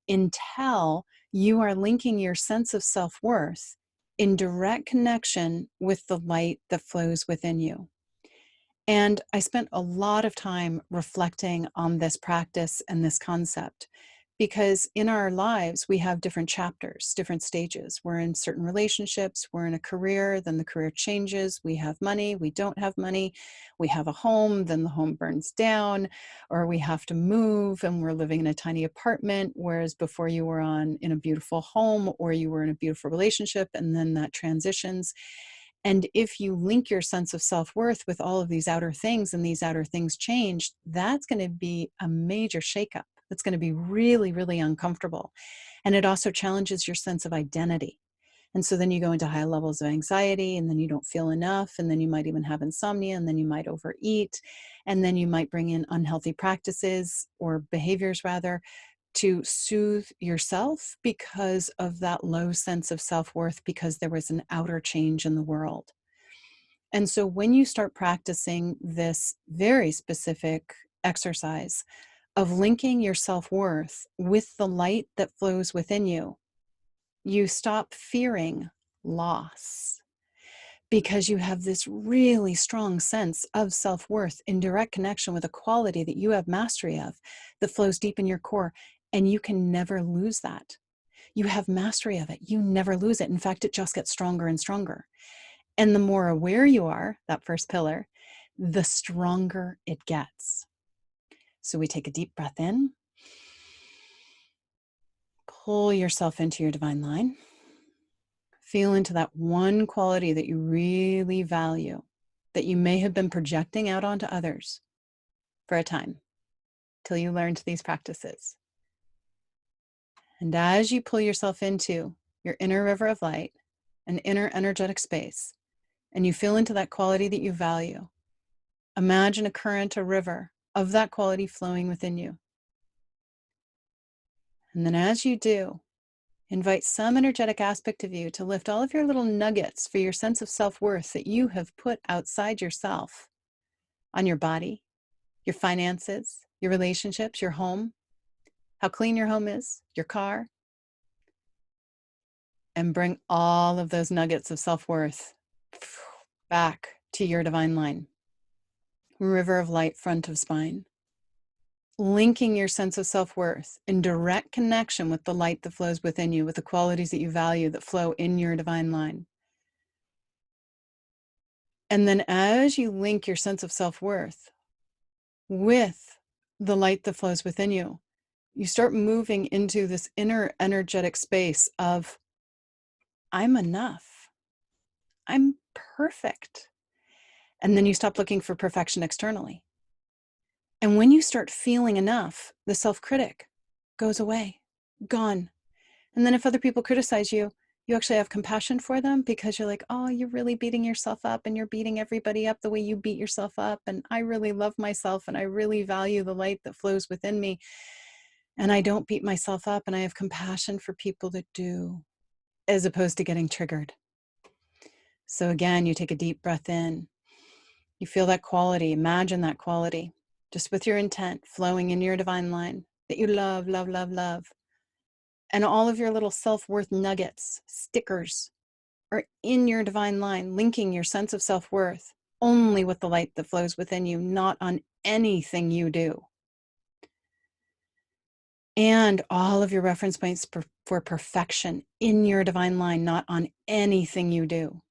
until you are linking your sense of self-worth in direct connection with the light that flows within you. And I spent a lot of time reflecting on this practice and this concept, because in our lives, we have different chapters, different stages. We're in certain relationships, we're in a career, then the career changes, we have money, we don't have money, we have a home, then the home burns down, or we have to move and we're living in a tiny apartment, whereas before you were in a beautiful home or you were in a beautiful relationship, and then that transitions. And if you link your sense of self-worth with all of these outer things and these outer things change, that's going to be a major shakeup. That's going to be really, really uncomfortable. And it also challenges your sense of identity. And so then you go into high levels of anxiety, and then you don't feel enough, and then you might even have insomnia, and then you might overeat, and then you might bring in unhealthy practices or behaviors rather to soothe yourself because of that low sense of self-worth, because there was an outer change in the world. And so when you start practicing this very specific exercise of linking your self-worth with the light that flows within you, you stop fearing loss, because you have this really strong sense of self-worth in direct connection with a quality that you have mastery of, that flows deep in your core, and you can never lose that. You have mastery of it. You never lose it. In fact, it just gets stronger and stronger. And the more aware you are, that first pillar, the stronger it gets. So we take a deep breath in, pull yourself into your divine line. Feel into that one quality that you really value, that you may have been projecting out onto others for a time, till you learned these practices. And as you pull yourself into your inner river of light, an inner energetic space, and you feel into that quality that you value, imagine a current, a river of that quality flowing within you. And then as you do, invite some energetic aspect of you to lift all of your little nuggets for your sense of self-worth that you have put outside yourself, on your body, your finances, your relationships, your home, how clean your home is, your car, and bring all of those nuggets of self-worth back to your divine line. River of light, front of spine. Linking your sense of self-worth in direct connection with the light that flows within you, with the qualities that you value that flow in your divine line. And then as you link your sense of self-worth with the light that flows within you, you start moving into this inner energetic space of, I'm enough. I'm perfect. And then you stop looking for perfection externally. And when you start feeling enough, the self-critic goes away, gone. And then if other people criticize you, you actually have compassion for them because you're like, oh, you're really beating yourself up and you're beating everybody up the way you beat yourself up. And I really love myself and I really value the light that flows within me. And I don't beat myself up, and I have compassion for people that do, as opposed to getting triggered. So again, you take a deep breath in. You feel that quality, imagine that quality, just with your intent flowing in your divine line that you love, love, love, love. And all of your little self-worth nuggets, stickers, are in your divine line, linking your sense of self-worth only with the light that flows within you, not on anything you do. And all of your reference points for perfection in your divine line, not on anything you do.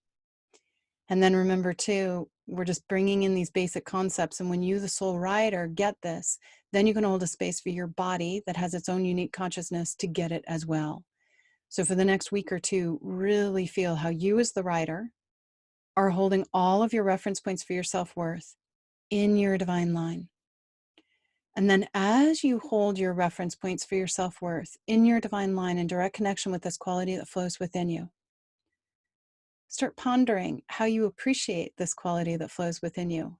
And then remember too, we're just bringing in these basic concepts. And when you, the soul rider, get this, then you can hold a space for your body that has its own unique consciousness to get it as well. So for the next week or two, really feel how you as the rider are holding all of your reference points for your self-worth in your divine line. And then as you hold your reference points for your self-worth in your divine line in direct connection with this quality that flows within you, start pondering how you appreciate this quality that flows within you,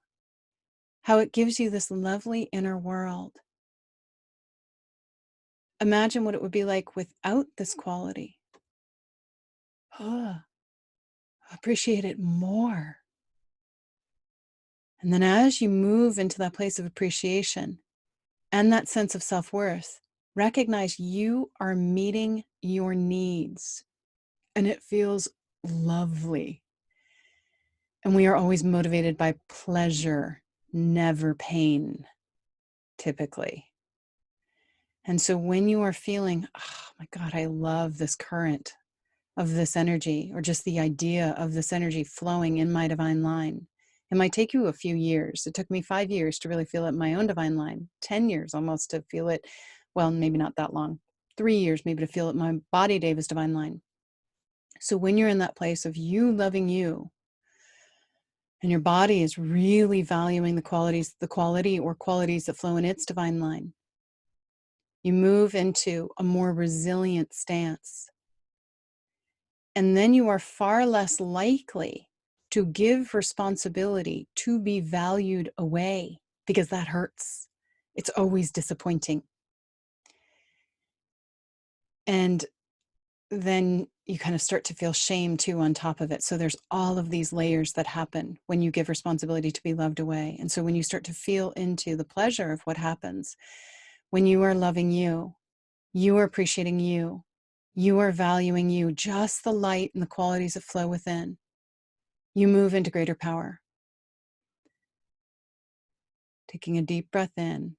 how it gives you this lovely inner world. Imagine what it would be like without this quality. Oh, appreciate it more. And then as you move into that place of appreciation and that sense of self-worth, recognize you are meeting your needs. And it feels lovely. And we are always motivated by pleasure, never pain, typically. And so when you are feeling, oh my God, I love this current of this energy, or just the idea of this energy flowing in my divine line, it might take you a few years. It took me 5 years to really feel it in my own divine line, 10 years almost to feel it, well, maybe not that long, 3 years maybe to feel it in my body Davis divine line. So when you're in that place of you loving you, and your body is really valuing the quality or qualities that flow in its divine line, you move into a more resilient stance. And then you are far less likely to give responsibility to be valued away, because that hurts. It's always disappointing. And then you kind of start to feel shame too on top of it. So there's all of these layers that happen when you give responsibility to be loved away. And so when you start to feel into the pleasure of what happens, when you are loving you, you are appreciating you, you are valuing you, just the light and the qualities that flow within, you move into greater power. Taking a deep breath in,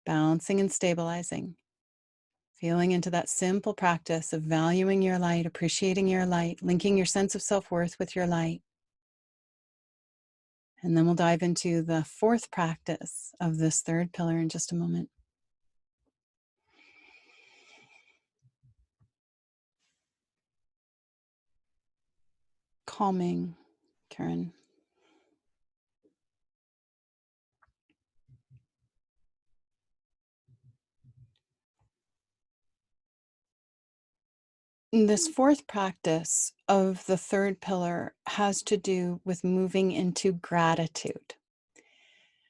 balancing and stabilizing. Feeling into that simple practice of valuing your light, appreciating your light, linking your sense of self-worth with your light. And then we'll dive into the fourth practice of this third pillar in just a moment. Calming, Karen. This fourth practice of the third pillar has to do with moving into gratitude.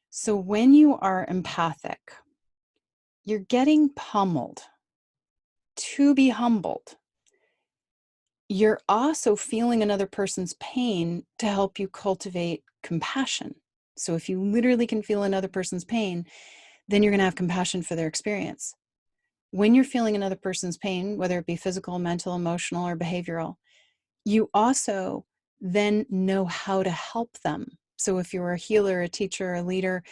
So when you are empathic, you're getting pummeled. To be humbled, you're also feeling another person's pain to help you cultivate compassion. So if you literally can feel another person's pain, then you're going to have compassion for their experience. When you're feeling another person's pain, whether it be physical, mental, emotional, or behavioral, you also then know how to help them. So if you're a healer, a teacher, a leader,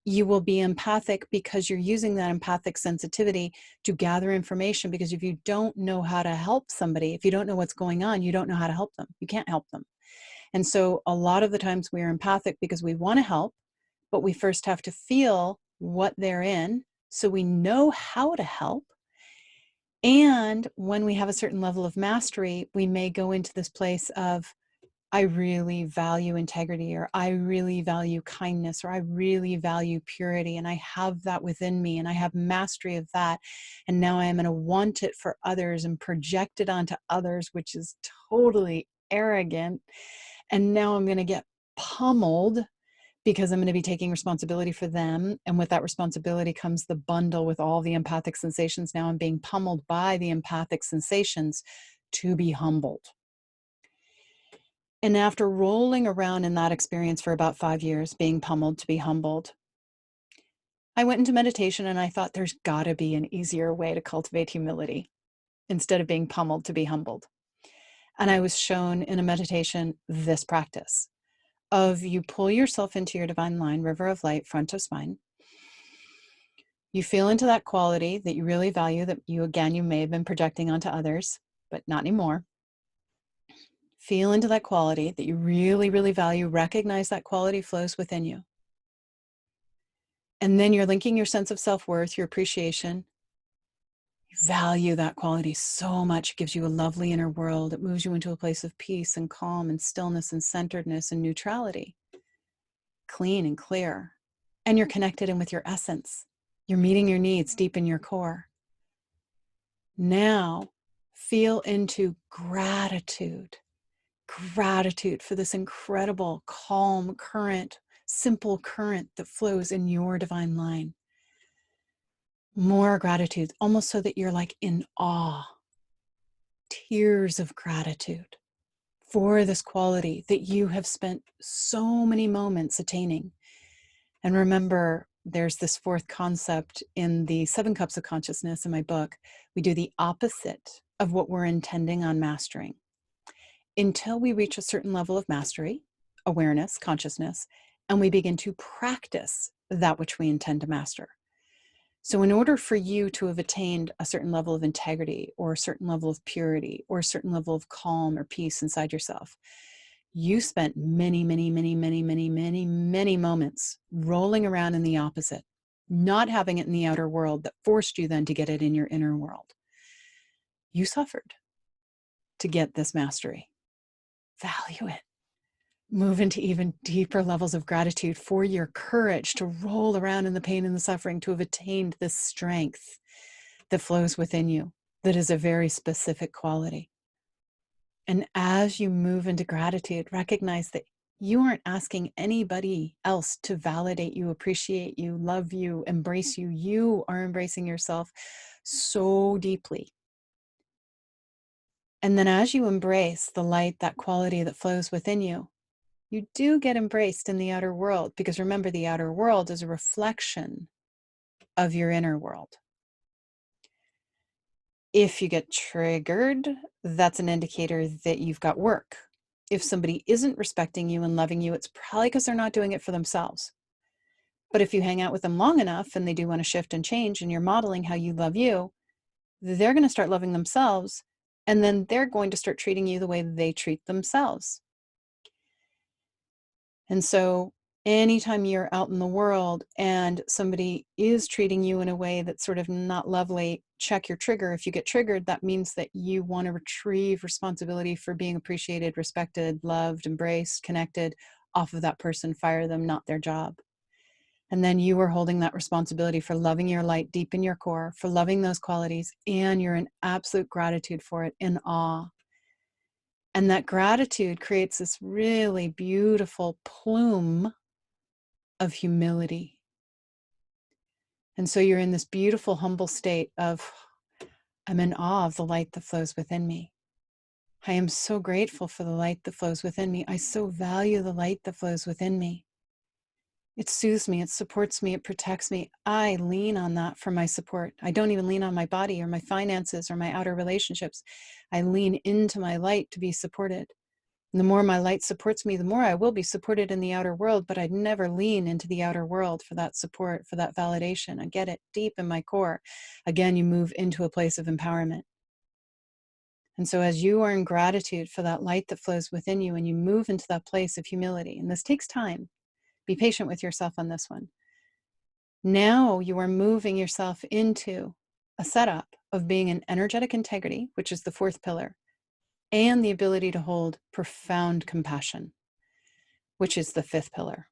you will be empathic because you're using that empathic sensitivity to gather information. Because if you don't know how to help somebody, if you don't know what's going on, you don't know how to help them. You can't help them. And so a lot of the times we are empathic because we want to help, but we first have to feel what they're in so we know how to help. And when we have a certain level of mastery, we may go into this place of, I really value integrity, or I really value kindness, or I really value purity, and I have that within me, and I have mastery of that. And now I am going to want it for others and project it onto others, which is totally arrogant. And now I'm going to get pummeled because I'm going to be taking responsibility for them. And with that responsibility comes the bundle with all the empathic sensations. Now I'm being pummeled by the empathic sensations to be humbled. And after rolling around in that experience for about 5 years, being pummeled to be humbled, I went into meditation and I thought there's got to be an easier way to cultivate humility instead of being pummeled to be humbled. And I was shown in a meditation this practice of you pull yourself into your divine line, river of light, front of spine. You feel into that quality that you really value, that you may have been projecting onto others, but not anymore. Feel into that quality that you really, really value. Recognize that quality flows within you. And then you're linking your sense of self-worth, your appreciation. You value that quality so much. It gives you a lovely inner world. It moves you into a place of peace and calm and stillness and centeredness and neutrality. Clean and clear. And you're connected in with your essence. You're meeting your needs deep in your core. Now, feel into gratitude. Gratitude for this incredible, calm current, simple current that flows in your divine line. More gratitude, almost so that you're like in awe. Tears of gratitude for this quality that you have spent so many moments attaining. And remember, there's this fourth concept in the 7 Cups of Consciousness in my book. We do the opposite of what we're intending on mastering. Until we reach a certain level of mastery, awareness, consciousness, and we begin to practice that which we intend to master. So in order for you to have attained a certain level of integrity or a certain level of purity or a certain level of calm or peace inside yourself, you spent many, many, many, many, many, many, many moments rolling around in the opposite, not having it in the outer world that forced you then to get it in your inner world. You suffered to get this mastery. Value it. Move into even deeper levels of gratitude for your courage to roll around in the pain and the suffering, to have attained this strength that flows within you, that is a very specific quality. And as you move into gratitude, recognize that you aren't asking anybody else to validate you, appreciate you, love you, embrace you. You are embracing yourself so deeply. And then as you embrace the light, that quality that flows within you, you do get embraced in the outer world, because remember, the outer world is a reflection of your inner world. If you get triggered, that's an indicator that you've got work. If somebody isn't respecting you and loving you, it's probably because they're not doing it for themselves. But if you hang out with them long enough and they do want to shift and change, and you're modeling how you love you, they're going to start loving themselves. And then they're going to start treating you the way they treat themselves. And so anytime you're out in the world and somebody is treating you in a way that's sort of not lovely, check your trigger. If you get triggered, that means that you want to retrieve responsibility for being appreciated, respected, loved, embraced, connected off of that person. Fire them, not their job. And then you are holding that responsibility for loving your light deep in your core, for loving those qualities, and you're in absolute gratitude for it, in awe. And that gratitude creates this really beautiful plume of humility. And so you're in this beautiful, humble state of, I'm in awe of the light that flows within me. I am so grateful for the light that flows within me. I so value the light that flows within me. It soothes me, it supports me, it protects me. I lean on that for my support. I don't even lean on my body or my finances or my outer relationships. I lean into my light to be supported. And the more my light supports me, the more I will be supported in the outer world, but I'd never lean into the outer world for that support, for that validation. I get it deep in my core. Again, you move into a place of empowerment. And so as you are in gratitude for that light that flows within you, and you move into that place of humility, and this takes time, be patient with yourself on this one. Now you are moving yourself into a setup of being in energetic integrity, which is the fourth pillar, and the ability to hold profound compassion, which is the fifth pillar.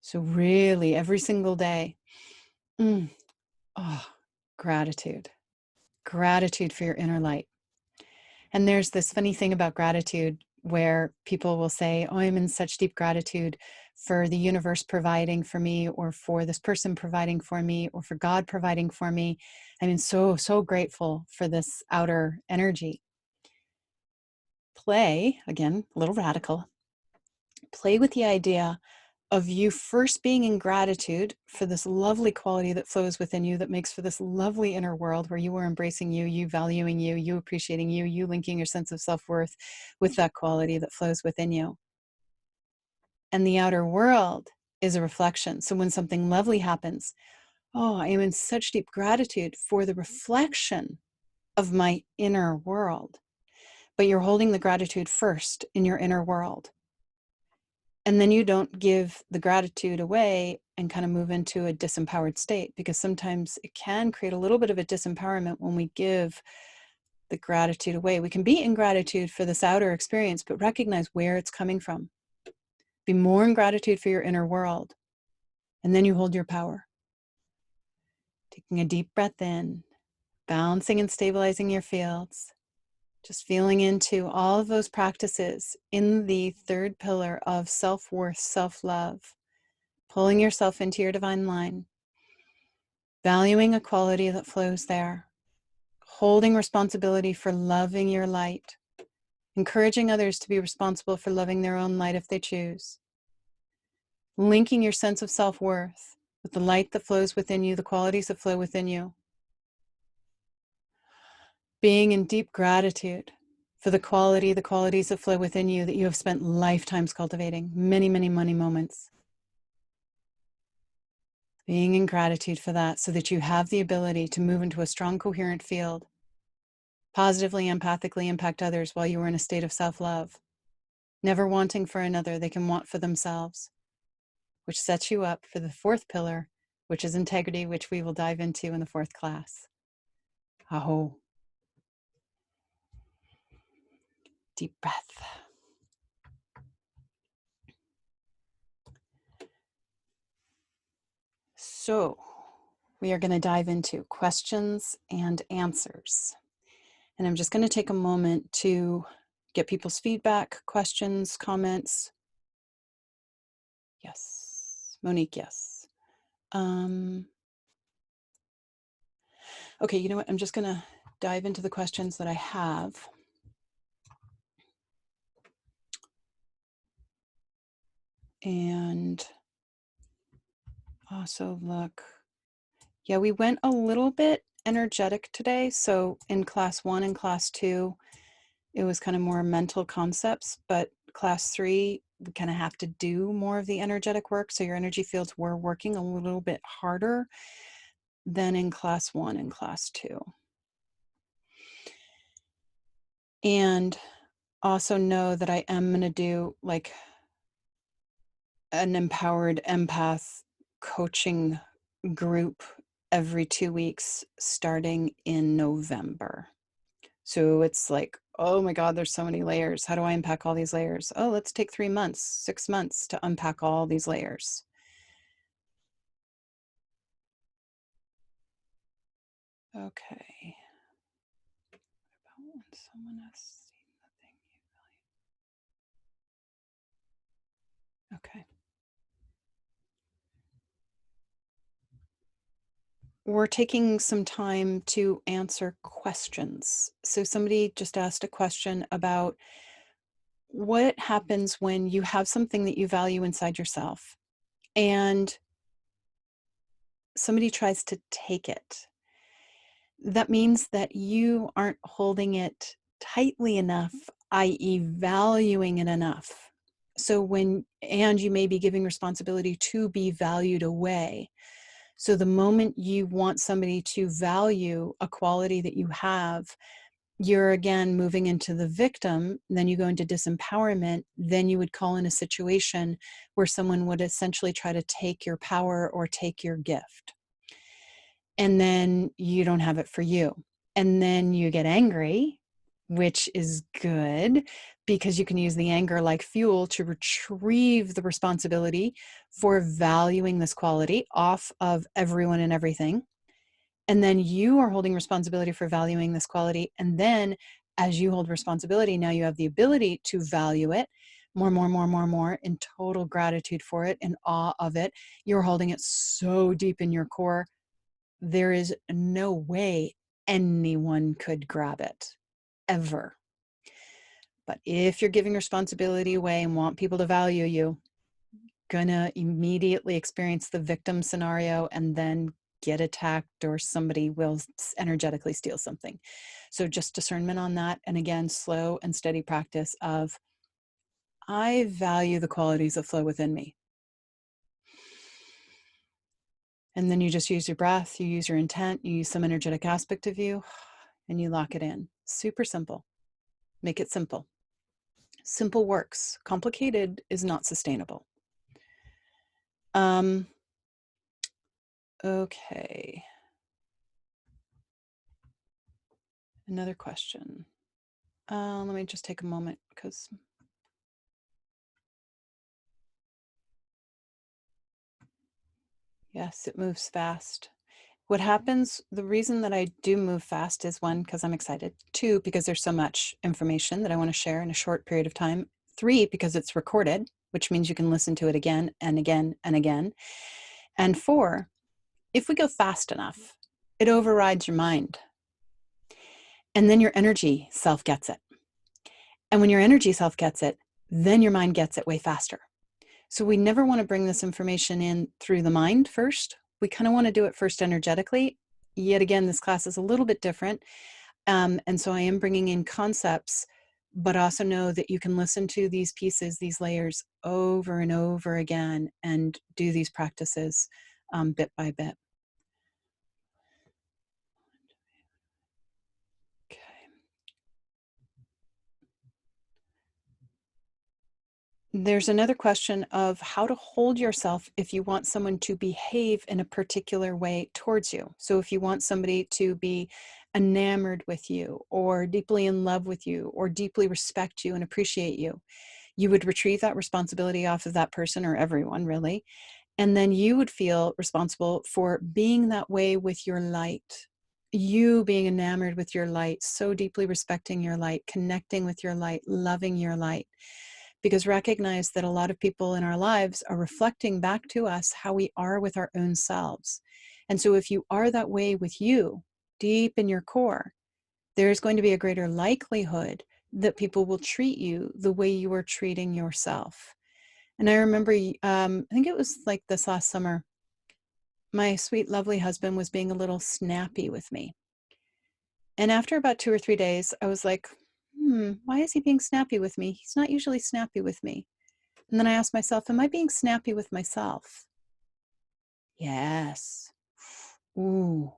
So really every single day, gratitude for your inner light. And there's this funny thing about gratitude where people will say, oh, I'm in such deep gratitude for the universe providing for me, or for this person providing for me, or for God providing for me. I mean, so grateful for this outer energy. Play, again, a little radical, play with the idea of you first being in gratitude for this lovely quality that flows within you, that makes for this lovely inner world where you are embracing you, you valuing you, you appreciating you, you linking your sense of self-worth with that quality that flows within you. And the outer world is a reflection. So when something lovely happens, oh, I am in such deep gratitude for the reflection of my inner world. But you're holding the gratitude first in your inner world. And then you don't give the gratitude away and kind of move into a disempowered state, because sometimes it can create a little bit of a disempowerment when we give the gratitude away. We can be in gratitude for this outer experience, but recognize where it's coming from. Be more in gratitude for your inner world. And then you hold your power. Taking a deep breath in, balancing and stabilizing your fields. Just feeling into all of those practices in the third pillar of self-worth, self-love. Pulling yourself into your divine line, valuing a quality that flows there, holding responsibility for loving your light, encouraging others to be responsible for loving their own light if they choose, linking your sense of self-worth with the light that flows within you, the qualities that flow within you, being in deep gratitude for the qualities that flow within you that you have spent lifetimes cultivating, many, many moments. Being in gratitude for that so that you have the ability to move into a strong, coherent field, positively, empathically impact others while you are in a state of self-love, never wanting for another, they can want for themselves, which sets you up for the fourth pillar, which is integrity, which we will dive into in the fourth class. Aho. Deep breath. So we are going to dive into questions and answers. And I'm just going to take a moment to get people's feedback, questions, comments. Yes. Monique, yes. Okay, you know what? I'm just going to dive into the questions that I have. And also look, yeah, we went a little bit energetic today. So in class 1 and class 2, it was kind of more mental concepts, but class 3, we kind of have to do more of the energetic work. So your energy fields were working a little bit harder than in class 1 and class 2. And also know that I am going to do like an Empowered Empath coaching group every 2 weeks starting in November. So it's like, oh my God, there's so many layers. How do I unpack all these layers? Oh, let's take 3 months, 6 months to unpack all these layers. Okay. About when someone has seen the thing you value. Okay. We're taking some time to answer questions. So somebody just asked a question about what happens when you have something that you value inside yourself and somebody tries to take it. That means that you aren't holding it tightly enough, i.e. valuing it enough. So and you may be giving responsibility to be valued away. So the moment you want somebody to value a quality that you have, you're again moving into the victim, then you go into disempowerment, then you would call in a situation where someone would essentially try to take your power or take your gift. And then you don't have it for you. And then you get angry, which is good because you can use the anger like fuel to retrieve the responsibility for valuing this quality off of everyone and everything. And then you are holding responsibility for valuing this quality. And then as you hold responsibility, now you have the ability to value it more in total gratitude for it, in awe of it. You're holding it so deep in your core. There is no way anyone could grab it, ever. But if you're giving responsibility away and want people to value you, gonna immediately experience the victim scenario and then get attacked, or somebody will energetically steal something. So just discernment on that. And again, slow and steady practice of, I value the qualities that flow within me. And then you just use your breath, you use your intent, you use some energetic aspect of you, and you lock it in. Super simple. Make it simple. Simple works. Complicated is not sustainable. Okay. Another question. Let me just take a moment because yes, it moves fast. What happens, the reason that I do move fast is 1, because I'm excited. 2, because there's so much information that I want to share in a short period of time. 3, because it's recorded, which means you can listen to it again and again and again. And 4, if we go fast enough, it overrides your mind. And then your energy self gets it. And when your energy self gets it, then your mind gets it way faster. So we never want to bring this information in through the mind first. We kind of want to do it first energetically. Yet again, this class is a little bit different. And so I am bringing in concepts, but also know that you can listen to these pieces, these layers over and over again and do these practices bit by bit. Okay. There's another question of how to hold yourself if you want someone to behave in a particular way towards you. So if you want somebody to be enamored with you or deeply in love with you or deeply respect you and appreciate you, you would retrieve that responsibility off of that person or everyone really. And then you would feel responsible for being that way with your light. You being enamored with your light, so deeply respecting your light, connecting with your light, loving your light. Because recognize that a lot of people in our lives are reflecting back to us how we are with our own selves. And so if you are that way with you, deep in your core, there's going to be a greater likelihood that people will treat you the way you are treating yourself. And I remember, I think it was like this last summer, my sweet, lovely husband was being a little snappy with me. And after about 2 or 3 days, I was like, why is he being snappy with me? He's not usually snappy with me. And then I asked myself, am I being snappy with myself? Yes. Ooh.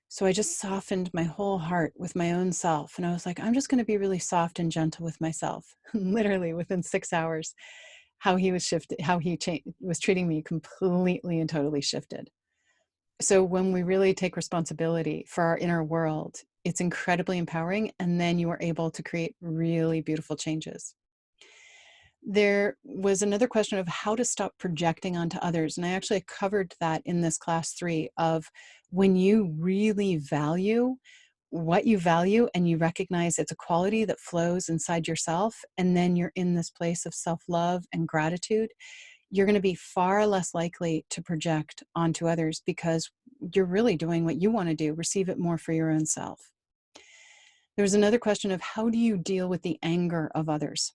So I just softened my whole heart with my own self. And I was like, I'm just going to be really soft and gentle with myself. Literally within 6 hours, how he was shifted, how he was treating me completely and totally shifted. So when we really take responsibility for our inner world, it's incredibly empowering. And then you are able to create really beautiful changes. There was another question of how to stop projecting onto others. And I actually covered that in this class 3 of when you really value what you value and you recognize it's a quality that flows inside yourself, and then you're in this place of self-love and gratitude, you're going to be far less likely to project onto others because you're really doing what you want to do, receive it more for your own self. There was another question of how do you deal with the anger of others?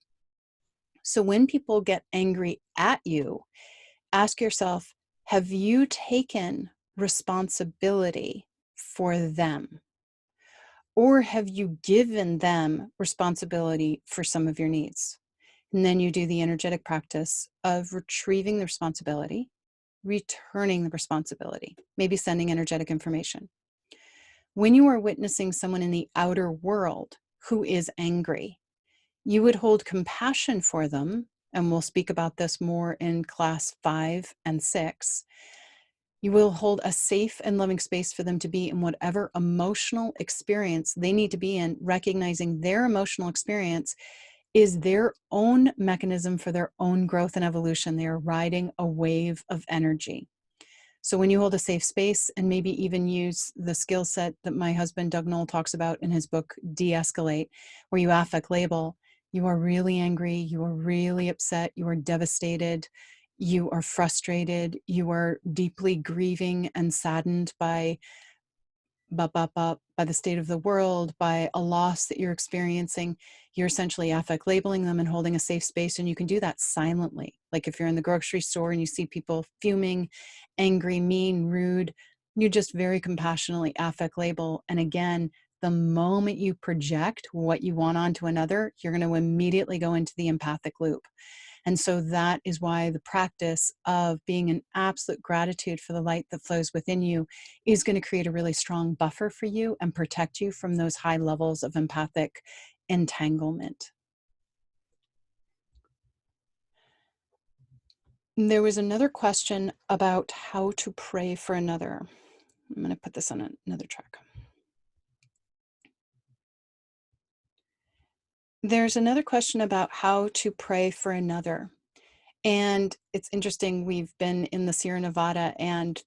So when people get angry at you, ask yourself, have you taken responsibility for them? Or have you given them responsibility for some of your needs? And then you do the energetic practice of retrieving the responsibility, returning the responsibility, maybe sending energetic information. When you are witnessing someone in the outer world who is angry. You would hold compassion for them, and we'll speak about this more in class 5 and 6. You will hold a safe and loving space for them to be in whatever emotional experience they need to be in, recognizing their emotional experience is their own mechanism for their own growth and evolution. They are riding a wave of energy. So when you hold a safe space and maybe even use the skill set that my husband, Doug Knoll, talks about in his book, De-Escalate, where you affect label, you are really angry, you are really upset, you are devastated, you are frustrated, you are deeply grieving and saddened by the state of the world, by a loss that you're experiencing. You're essentially affect labeling them and holding a safe space. And you can do that silently. Like if you're in the grocery store and you see people fuming, angry, mean, rude, you just very compassionately affect label. And again, the moment you project what you want onto another, you're going to immediately go into the empathic loop. And so that is why the practice of being in absolute gratitude for the light that flows within you is going to create a really strong buffer for you and protect you from those high levels of empathic entanglement. There was another question about how to pray for another. I'm going to put this on another track. There's another question about how to pray for another. And it's interesting, we've been in the Sierra Nevada and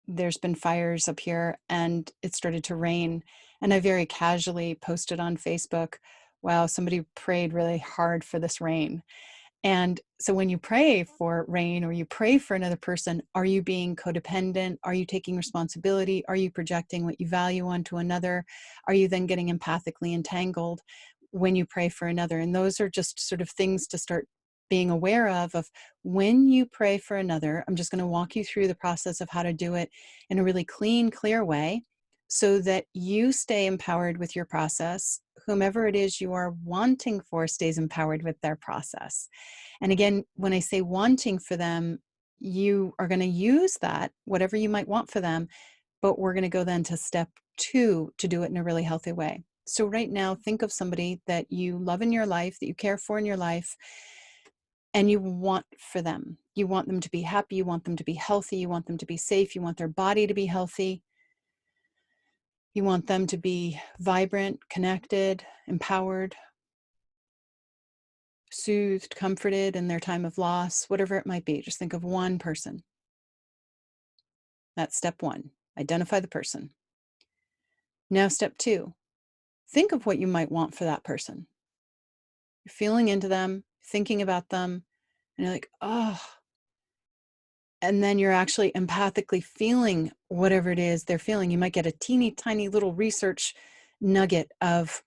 there's been fires up here and it started to rain. And I very casually posted on Facebook, wow, somebody prayed really hard for this rain. And so when you pray for rain or you pray for another person, are you being codependent? Are you taking responsibility? Are you projecting what you value onto another? Are you then getting empathically entangled when you pray for another? And those are just sort of things to start being aware of when you pray for another. I'm just going to walk you through the process of how to do it in a really clean, clear way so that you stay empowered with your process. Whomever it is you are wanting for stays empowered with their process. And again, when I say wanting for them, you are going to use that, whatever you might want for them, but we're going to go then to step 2 to do it in a really healthy way. So right now, think of somebody that you love in your life, that you care for in your life, and you want for them. You want them to be happy, you want them to be healthy, you want them to be safe, you want their body to be healthy. You want them to be vibrant, connected, empowered, soothed, comforted in their time of loss, whatever it might be. Just think of one person. That's step 1. Identify the person. Now, step 2, think of what you might want for that person. You're feeling into them, thinking about them, and you're like, oh. And then you're actually empathically feeling whatever it is they're feeling. You might get a teeny tiny little research nugget of,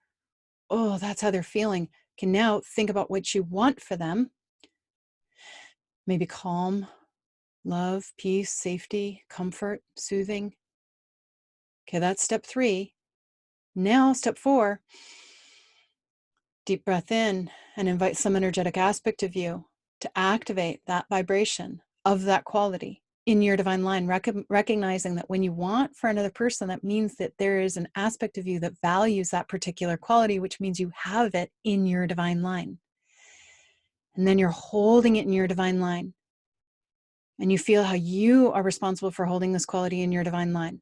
oh, that's how they're feeling. Okay, now think about what you want for them. Maybe calm, love, peace, safety, comfort, soothing. Okay, that's step 3. Now, step 4, deep breath in and invite some energetic aspect of you to activate that vibration of that quality in your divine line, recognizing that when you want for another person, that means that there is an aspect of you that values that particular quality, which means you have it in your divine line. And then you're holding it in your divine line. And you feel how you are responsible for holding this quality in your divine line.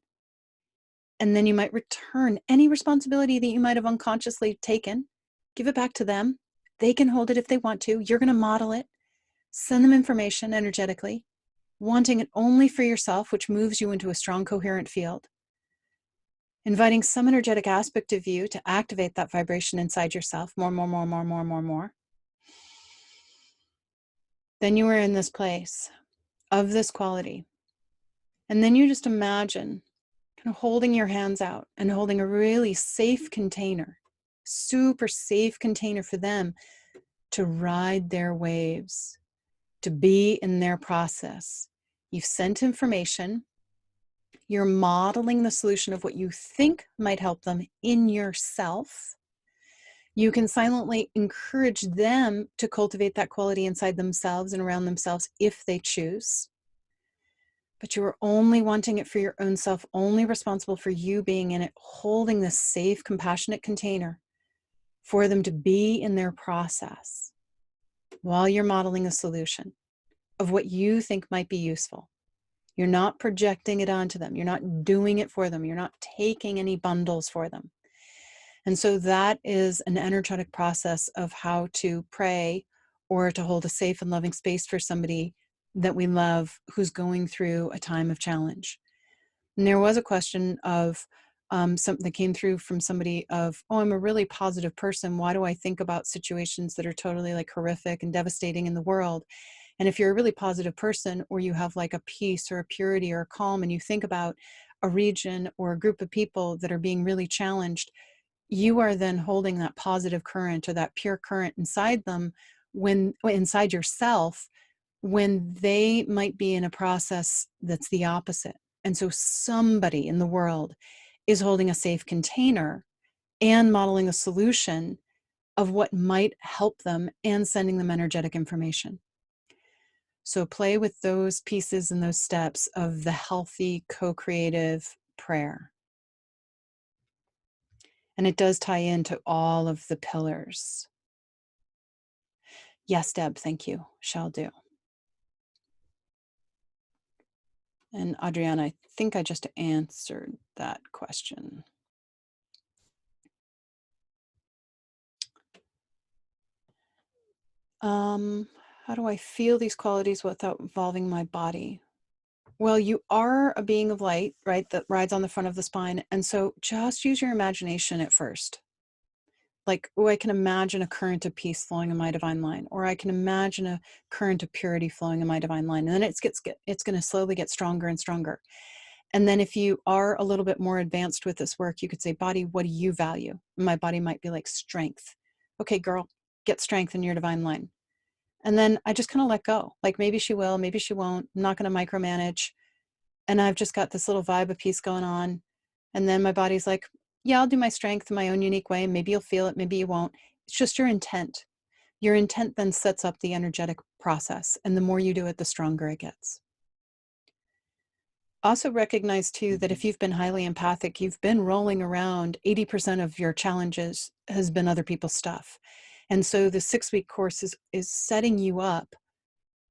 And then you might return any responsibility that you might have unconsciously taken, give it back to them. They can hold it if they want to. You're going to model it. Send them information energetically, wanting it only for yourself, which moves you into a strong, coherent field. Inviting some energetic aspect of you to activate that vibration inside yourself. More. Then you are in this place of this quality. And then you just imagine kind of holding your hands out and holding a really safe container, super safe container for them to ride their waves, to be in their process. You've sent information. You're modeling the solution of what you think might help them in yourself. You can silently encourage them to cultivate that quality inside themselves and around themselves if they choose. But you are only wanting it for your own self, only responsible for you being in it, holding this safe, compassionate container for them to be in their process while you're modeling a solution of what you think might be useful. You're not projecting it onto them. You're not doing it for them. You're not taking any bundles for them. And so that is an energetic process of how to pray or to hold a safe and loving space for somebody that we love who's going through a time of challenge. And there was a question of something that came through from somebody of, oh, I'm a really positive person. Why do I think about situations that are totally like horrific and devastating in the world? And if you're a really positive person, or you have like a peace or a purity or a calm, and you think about a region or a group of people that are being really challenged, you are then holding that positive current or that pure current inside them, when inside yourself, when they might be in a process that's the opposite. And so somebody in the world is holding a safe container and modeling a solution of what might help them and sending them energetic information. So play with those pieces and those steps of the healthy co-creative prayer. And it does tie into all of the pillars. Yes, Deb, thank you. Shall do. And Adriana, I think I just answered that question. How do I feel these qualities without involving my body? Well, you are a being of light, right? That rides on the front of the spine. And so just use your imagination at first. Like, oh, I can imagine a current of peace flowing in my divine line, or I can imagine a current of purity flowing in my divine line. And then it's going to slowly get stronger and stronger. And then if you are a little bit more advanced with this work, you could say, body, what do you value? And my body might be like strength. Okay, girl, get strength in your divine line. And then I just kind of let go. Like maybe she will, maybe she won't. I'm not going to micromanage. And I've just got this little vibe of peace going on. And then my body's like, yeah, I'll do my strength in my own unique way. Maybe you'll feel it, maybe you won't. It's just your intent. Your intent then sets up the energetic process. And the more you do it, the stronger it gets. Also recognize too that if you've been highly empathic, you've been rolling around 80% of your challenges has been other people's stuff. And so the 6-week course is setting you up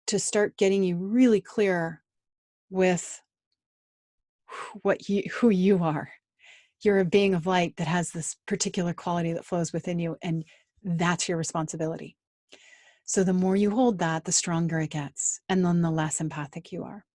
to start getting you really clear with who you are. You're a being of light that has this particular quality that flows within you, and that's your responsibility. So the more you hold that, the stronger it gets, and then the less empathic you are.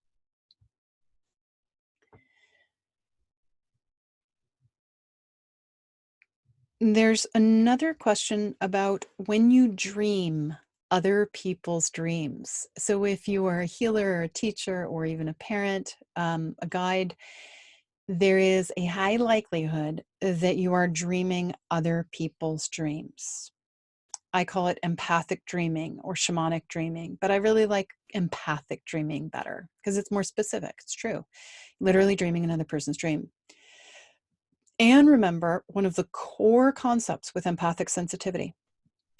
There's another question about when you dream other people's dreams. So if you are a healer or a teacher or even a parent, a guide, there is a high likelihood that you are dreaming other people's dreams. I call it empathic dreaming or shamanic dreaming, but I really like empathic dreaming better because it's more specific. It's true. Literally dreaming another person's dream. And remember, one of the core concepts with empathic sensitivity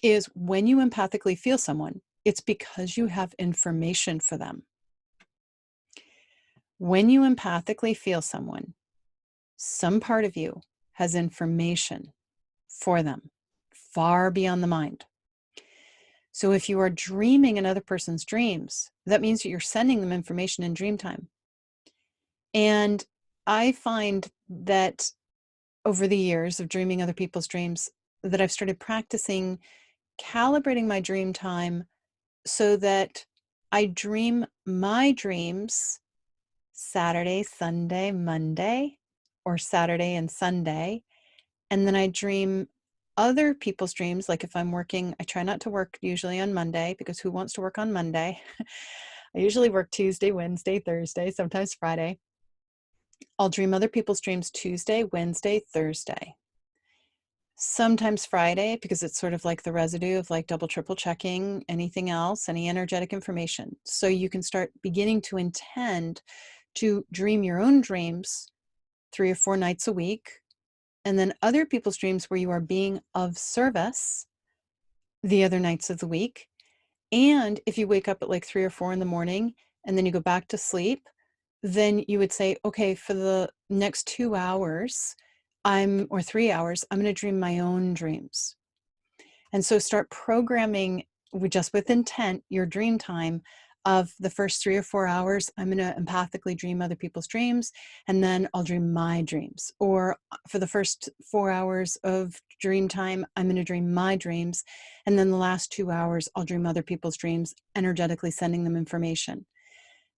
is when you empathically feel someone, it's because you have information for them. When you empathically feel someone, some part of you has information for them, far beyond the mind. So if you are dreaming another person's dreams, that means that you're sending them information in dream time. And I find that over the years of dreaming other people's dreams, that I've started practicing calibrating my dream time so that I dream my dreams Saturday, Sunday, Monday, or Saturday and Sunday. And then I dream other people's dreams. Like if I'm working, I try not to work usually on Monday because who wants to work on Monday? I usually work Tuesday, Wednesday, Thursday, sometimes Friday. I'll dream other people's dreams Tuesday, Wednesday, Thursday. Sometimes Friday, because it's sort of like the residue of like double, triple checking anything else, any energetic information. So you can start beginning to intend to dream your own dreams 3 or 4 nights a week. And then other people's dreams where you are being of service the other nights of the week. And if you wake up at like 3 or 4 in the morning and then you go back to sleep, then you would say, okay, for the next 2 hours, or 3 hours, I'm going to dream my own dreams. And so start programming just with intent your dream time of the first 3 or 4 hours. I'm going to empathically dream other people's dreams, and then I'll dream my dreams. Or for the first 4 hours of dream time, I'm going to dream my dreams. And then the last 2 hours, I'll dream other people's dreams, energetically sending them information.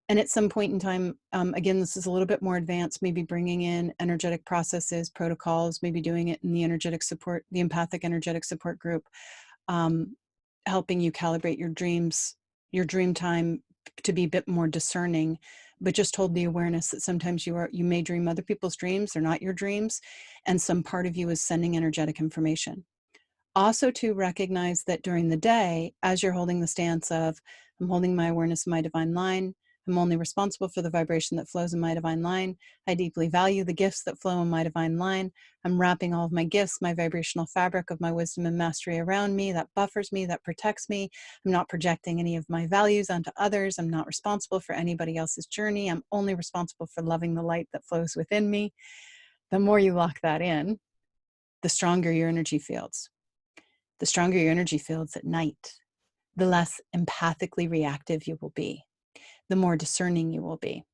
And at some point in time, again, this is a little bit more advanced, maybe bringing in energetic processes, protocols, maybe doing it in the energetic support, the empathic energetic support group, helping you calibrate your dreams, your dream time to be a bit more discerning, but just hold the awareness that sometimes you may dream other people's dreams, they're not your dreams, and some part of you is sending energetic information. Also to recognize that during the day, as you're holding the stance of, I'm holding my awareness in my divine line, I'm only responsible for the vibration that flows in my divine line. I deeply value the gifts that flow in my divine line. I'm wrapping all of my gifts, my vibrational fabric of my wisdom and mastery around me that buffers me, that protects me. I'm not projecting any of my values onto others. I'm not responsible for anybody else's journey. I'm only responsible for loving the light that flows within me. The more you lock that in, the stronger your energy fields. The stronger your energy fields at night, the less empathically reactive you will be, the more discerning you will be.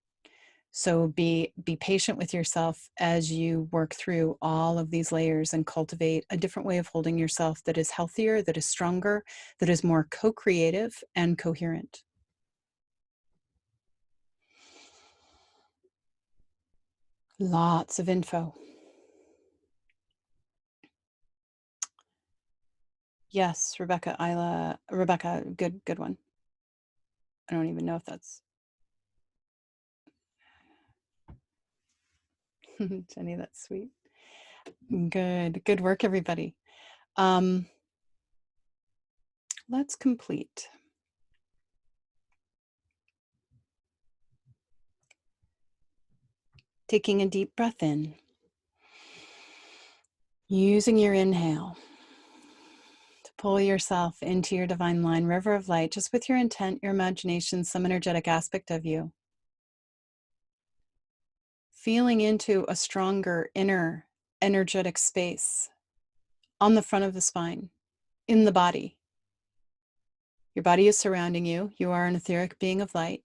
So be patient with yourself as you work through all of these layers and cultivate a different way of holding yourself that is healthier, that is stronger, that is more co-creative and coherent. Lots of info. Yes, Rebecca, good one. I don't even know if that's Jenny, that's sweet. Good work, everybody. Let's complete. Taking a deep breath in, using your inhale to pull yourself into your divine line, river of light, just with your intent, your imagination, some energetic aspect of you. Feeling into a stronger inner energetic space on the front of the spine, in the body. Your body is surrounding you. You are an etheric being of light.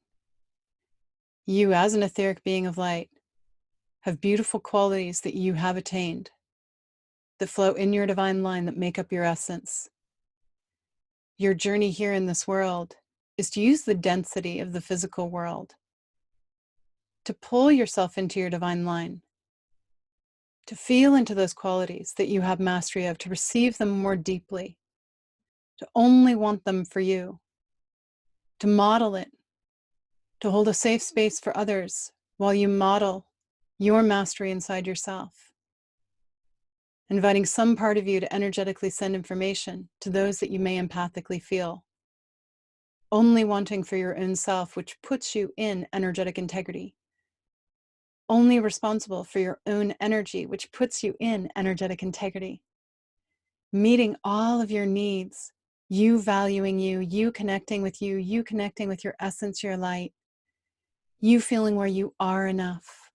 You, as an etheric being of light, have beautiful qualities that you have attained, that flow in your divine line, that make up your essence. Your journey here in this world is to use the density of the physical world to pull yourself into your divine line, to feel into those qualities that you have mastery of, to receive them more deeply, to only want them for you, to model it, to hold a safe space for others while you model your mastery inside yourself, inviting some part of you to energetically send information to those that you may empathically feel, only wanting for your own self, which puts you in energetic integrity, only responsible for your own energy, which puts you in energetic integrity, meeting all of your needs, you valuing you, you connecting with you, you connecting with your essence, your light, you feeling where you are enough,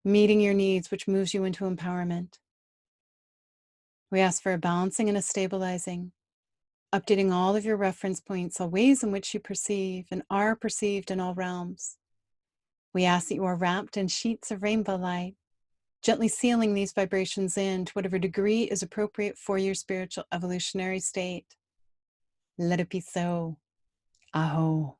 meeting your needs, which moves you into empowerment. We ask for a balancing and a stabilizing, updating all of your reference points, all ways in which you perceive and are perceived in all realms. We ask that you are wrapped in sheets of rainbow light, gently sealing these vibrations in to whatever degree is appropriate for your spiritual evolutionary state. Let it be so. Aho.